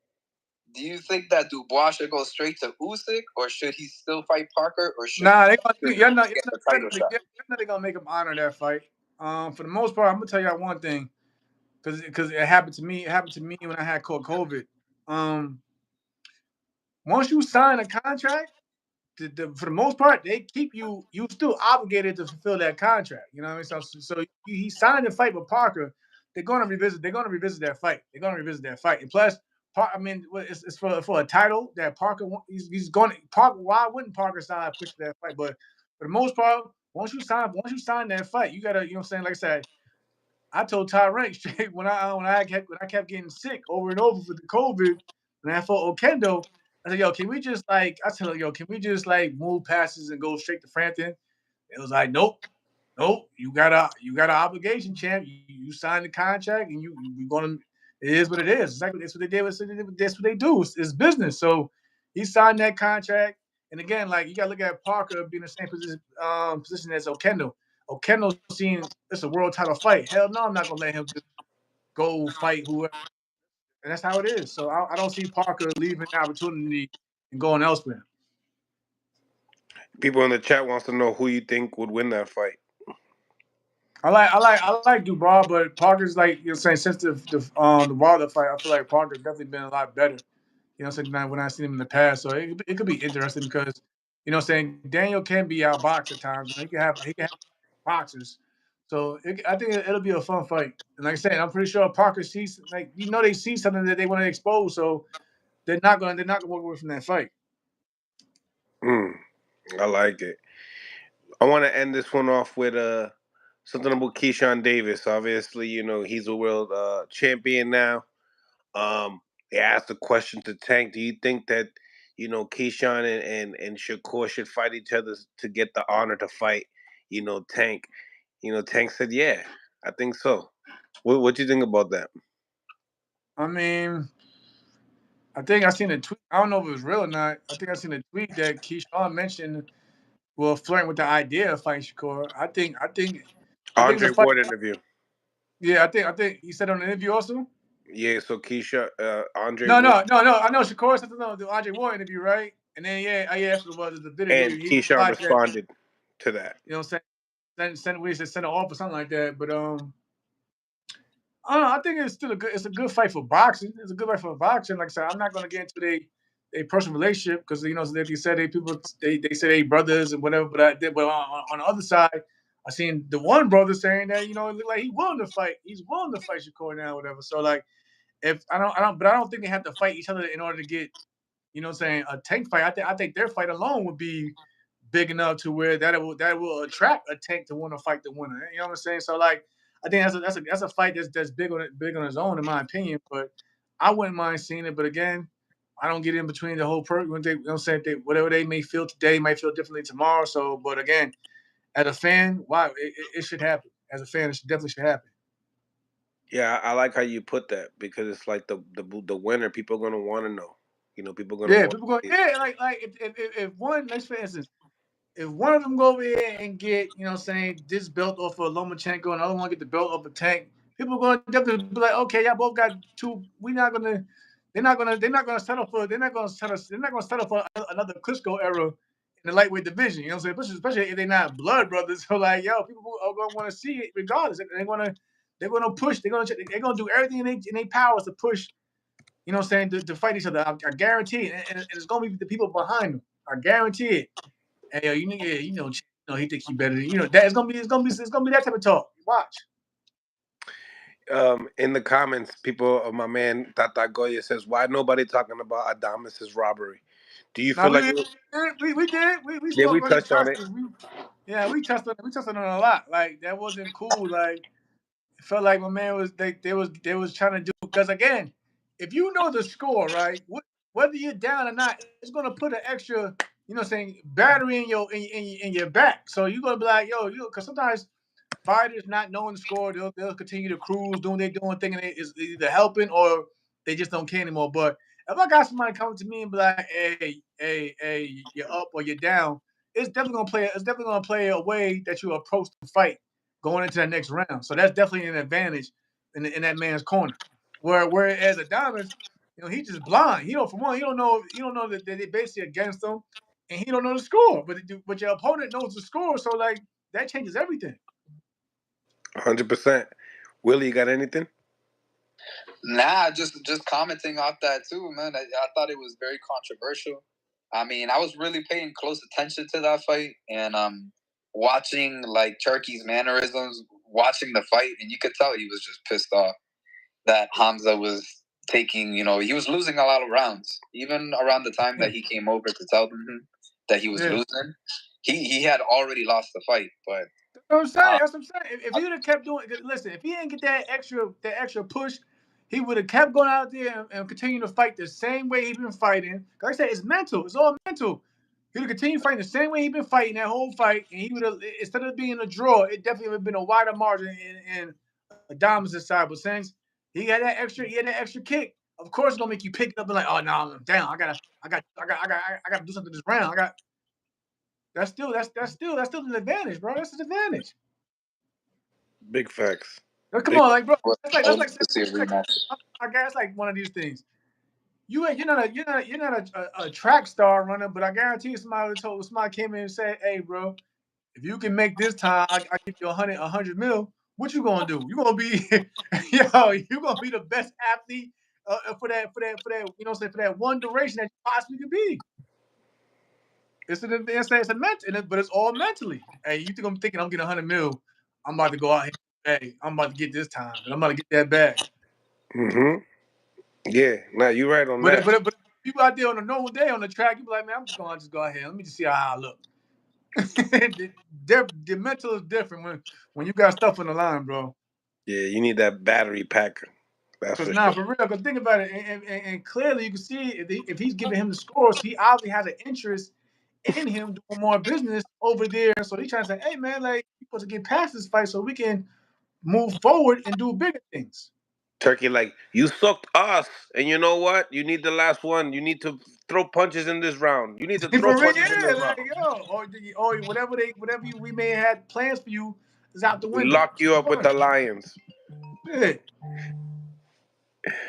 Do you think that Dubois should go straight to Usyk, or should he still fight Parker, or should Nah, he you're not, get the title shot? you're not gonna make him honor that fight. For the most part, I'm gonna tell you one thing, because it happened to me. It happened to me when I had caught COVID. Um, Once you sign a contract, for the most part, they keep you still obligated to fulfill that contract. You know what I mean? So he signed a fight with Parker. They're gonna revisit that fight. They're gonna revisit that fight. And plus, I mean, it's for a title that Parker he's going. Parker, why wouldn't Parker sign push that fight? But for the most part, once you sign that fight, you gotta, you know what I'm saying. Like I said, I told Tyrant straight when I kept getting sick over and over for the COVID, and I fought Okendo. I said, yo, can we just like I said, yo, can we just like move passes and go straight to Frampton? It was like, nope, nope. You got an obligation, champ. You signed the contract, and you're gonna. It is what it is. Exactly. That's what they did. That's what they do. It's business. So he signed that contract. And again, like you got to look at Parker being in the same position as Okendo. Okendo's seeing it's a world title fight. Hell no, I'm not gonna let him just go fight whoever. And that's how it is. So I don't see Parker leaving the opportunity and going elsewhere. People in the chat wants to know who you think would win that fight. I like Dubois, but Parker's like you're saying since the Wilder fight, I feel like Parker's definitely been a lot better. You know, saying when I seen him in the past, so it could be interesting because you know, saying Daniel can be outboxed at times. He can have boxers, so I think it'll be a fun fight. And like I said, I'm pretty sure Parker sees they see something that they want to expose, so they're not gonna walk away from that fight. Mm, I like it. I want to end this one off with something about Keyshawn Davis. Obviously, he's a world champion now. Um, they asked a question to Tank. Do you think that Keyshawn and Shakur should fight each other to get the honor to fight Tank? Tank said, "Yeah, I think so." What do you think about that? I mean, I think I seen a tweet. I don't know if it was real or not. I think I seen a tweet that Keyshawn mentioned flirting with the idea of fighting Shakur. I think it's a Andre fight. Ward interview. Yeah, I think he said on the interview also. Yeah, so Andre No, Ward no, no, no. I know Shakur said no the Andre Ward interview, right? And then yeah, that's what it was. The video and he Keyshawn replied that responded to that. what I'm saying send we said send it off or something like that. But I don't know. I think it's a good fight for boxing. It's a good fight for boxing. Like I said, I'm not going to get into a personal relationship because like you said, they say they brothers and whatever. But on the other side, I seen the one brother saying that it looked like he willing to fight. He's willing to fight Shakur now, whatever. So like, if I don't think they have to fight each other in order to get what I'm saying, a Tank fight. I think their fight alone would be big enough to where that will attract a Tank to want to fight the winner. You know what I'm saying? So like, I think that's a fight that's big on its own in my opinion. But I wouldn't mind seeing it. But again, I don't get in between the whole when they, I'm saying, whatever they may feel today might feel differently tomorrow. So, but again, as a fan, why it should happen. As a fan, definitely should happen. Yeah, I like how you put that because it's like the winner. People are gonna want to know. People are gonna Yeah, want people go. to see it. Yeah, like if one, let's for instance, if one of them go over here and get, what I'm saying, this belt off of Lomachenko and the other one get the belt off of Tank, people are going to definitely be like, okay, y'all both got two. We're not gonna. They're not gonna settle for. They're not gonna settle for another Klitschko era in the lightweight division. You know what I'm saying? Especially if they're not blood brothers. So like, yo, people are gonna want to see it regardless. They're gonna push. They're gonna do everything in their powers to push. You know what I'm saying? To fight each other. I guarantee it, and it's gonna be the people behind them. I guarantee it. Hey, yo, he think he better than that. It's gonna be that type of talk. Watch. In the comments, my man Tata Goya says, "Why nobody talking about Adamas's robbery? Do you Now feel like we yeah, we spoke on it touched on it? constantly. Yeah, we touched on it a lot. Like that wasn't cool. Like it felt like my man was they was trying to do because again, if you know the score, right, whether you're down or not, it's gonna put an extra, saying battery in your back. So you're gonna be like, yo, because sometimes fighters not knowing the score, they'll continue to cruise, doing they doing, thinking it's either helping or they just don't care anymore. But if I got somebody coming to me and be like, hey, you're up or you're down, it's definitely gonna play a way that you approach the fight going into that next round. So that's definitely an advantage in that man's corner. Whereas Adonis, he just blind. For one, he don't know that they basically against him, and he don't know the score. But your opponent knows the score, so like that changes everything. 100%. Willie, you got anything? Nah, just commenting off that too, man. I thought it was very controversial. I mean, I was really paying close attention to that fight and watching like Turkey's mannerisms, watching the fight, and you could tell he was just pissed off that Hamza was taking. He was losing a lot of rounds, even around the time that he came over to tell them that he was losing. He had already lost the fight, but That's what I'm saying. If he would have kept doing, listen, if he didn't get that extra push, he would have kept going out there and continuing to fight the same way he been fighting. Like I said, it's mental. It's all mental. He would have continued fighting the same way he been fighting that whole fight, and he would have, instead of being a draw, it definitely would have been a wider margin in Adonis' side. But since he had that extra kick, of course it's gonna make you pick it up and like, oh no, I'm down. I gotta do something this round. That's still an advantage, bro. That's an advantage. Big facts. Come Big. on, like bro, I would like to see a rematch. I guess like one of these things. You're not a track star runner, but I guarantee you somebody came in and said, "Hey, bro, if you can make this time, I give you a hundred mil. What you gonna do? You gonna be, you gonna be the best athlete for that. For that one duration that you possibly could be. But it's all mentally. Hey, you think I'm thinking I'm getting 100 mil? I'm about to go out here. Hey, I'm about to get this time, and I'm about to get that bag. Mm-hmm. Yeah. Nah, you right on But that. but but people out there on a normal day on the track, you be like, man, I'm just gonna go ahead. Let me just see how I look. The mental is different when you got stuff on the line, bro. Yeah, you need that battery pack That's Because for now, sure. for real, because think about it, and clearly you can see if he's giving him the scores, he obviously has an interest in him doing more business over there. So he's trying to say, hey man, like you're supposed to get past this fight so we can move forward and do bigger things. Turkey, like, you sucked us, and you know what? You need the last one. You need to throw punches in this round. You need to throw For real, punches in yeah, this round. like yo, or whatever we may have had plans for you is out the We window. lock you up with the Lions. Yeah.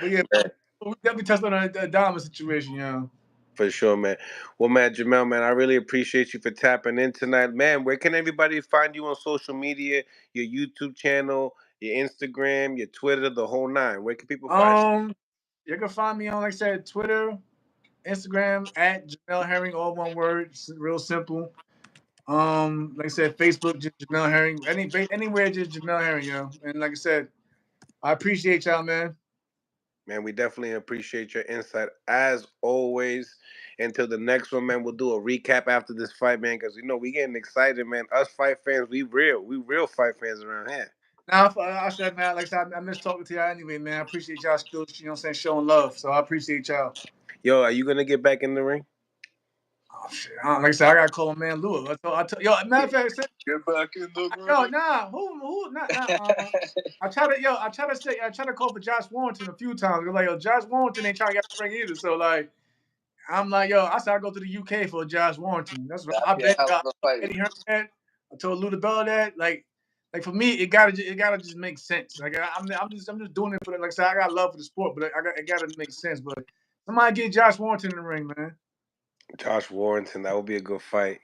But yeah, Man, we definitely touched on the Adama situation, yo. for sure, man. Well, man, Jamel, man, I really appreciate you for tapping in tonight. Man, where can everybody find you on social media? Your YouTube channel, your Instagram, your Twitter, the whole nine. Where can people find you? Um, you can find me on, like I said, Twitter, Instagram at Jamel Herring, all one word, real simple. Like I said, Facebook, just Jamel Herring. Anywhere, just Jamel Herring, yo. And like I said, I appreciate y'all, man. Man, we definitely appreciate your insight as always. Until the next one, man, we'll do a recap after this fight, man, because we getting excited, man. Us fight fans, we real fight fans around here. Now, I said, man, like I said, I miss talking to y'all anyway, man. I appreciate y'all still, showing love. So I appreciate y'all. Yo, are you gonna get back in the ring? Oh shit! Like I said, I gotta call my man Lou. Yo, matter of fact, Get back in the yo, ring. nah, nah. I try to call for Josh Warrington a few times. They're like, yo, Josh Warrington ain't trying to get the ring either. So like, I'm like, yo, I said I go to the UK for Josh Warrington. That's what That'd I be a bet. hell of a fight. Eddie Hearn that. I told Lou Bell that. Like for me, it gotta just make sense. Like I'm just doing it for the, like I said, I got love for the sport, but it gotta make sense. But somebody get Josh Warrington in the ring, man. Josh Warrington, that would be a good fight.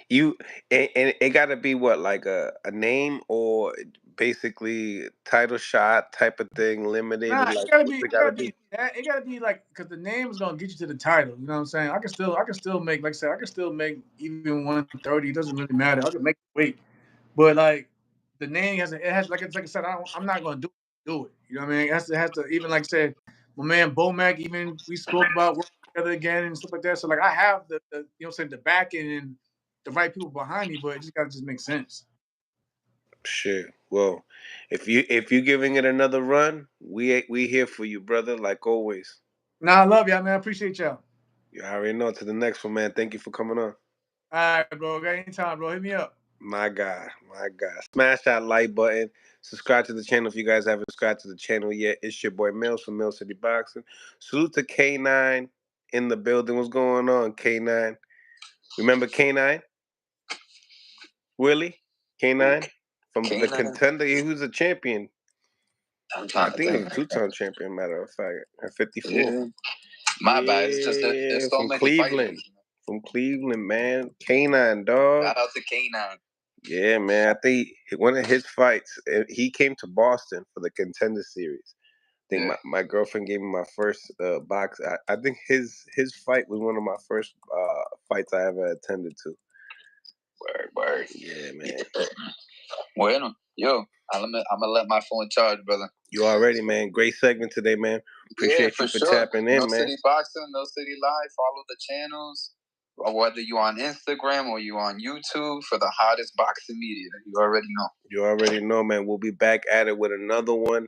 You and it got to be what, like a name or basically title shot type of thing, limited. Nah, Like, what's it got to be? it gotta be like because the name is gonna get you to the title. You know what I'm saying? I can still make, like I said, I can still make even 130. It doesn't really matter. I can make the weight, but like the name has like I said, I'm not gonna do it. You know what I mean? It has to even like I said, my man Bomac, even we spoke about working together again and stuff like that. So like I have the you know what I'm saying, the backing and the right people behind me, but it just gotta just make sense. Shit. Well, if you giving it another run, we here for you, brother. Like always. Nah, I love y'all, man. I appreciate y'all. You already know. To the next one, man. Thank you for coming on. All right, bro. Got anytime, bro. Hit me up. My God, my God. Smash that like button. Subscribe to the channel if you guys haven't subscribed to the channel yet. It's your boy Mills from Mill City Boxing. Salute to K9 in the building. What's going on, K9? Remember K9? Willie? K9? From the K9. contender. He was a champion. I'm I trying to think he was think. a two-time champion, matter of fact. At 54. Yeah. My bad. It's just there's so from many Cleveland. fighters. From Cleveland, man. K9, dog. Shout out to K9. Yeah, man. I think one of his fights, he came to Boston for the Contender Series. I think Yeah. my girlfriend gave me my first box. I think his fight was one of my first fights I ever attended to. Word. Yeah, man. Bueno, yo, I'm gonna let my phone charge, brother. You already, man. Great segment today, man. Appreciate you for tapping in, No man. City Boxing, No City Live. Follow the channels, or whether you on Instagram or you on YouTube for the hottest boxing media. You already know. You already know, man. We'll be back at it with another one.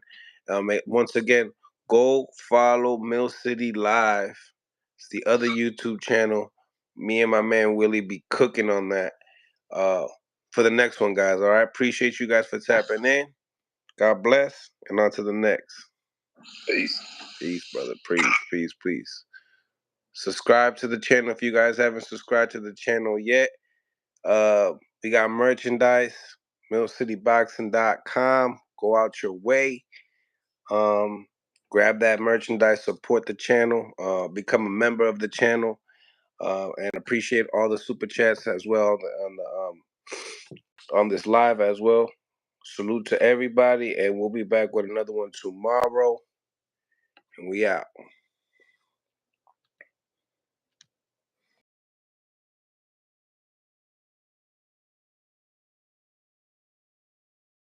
Once again, go follow Mill City Live. It's the other YouTube channel. Me and my man Willie be cooking on that for the next one, guys. All right. Appreciate you guys for tapping in. God bless. And on to the next. Peace. Peace, brother. Peace. Subscribe to the channel if you guys haven't subscribed to the channel yet. We got merchandise, millcityboxing.com. Go out your way. Grab that merchandise, support the channel, become a member of the channel, and appreciate all the super chats as well on this live as well. Salute to everybody, and we'll be back with another one tomorrow. And we out.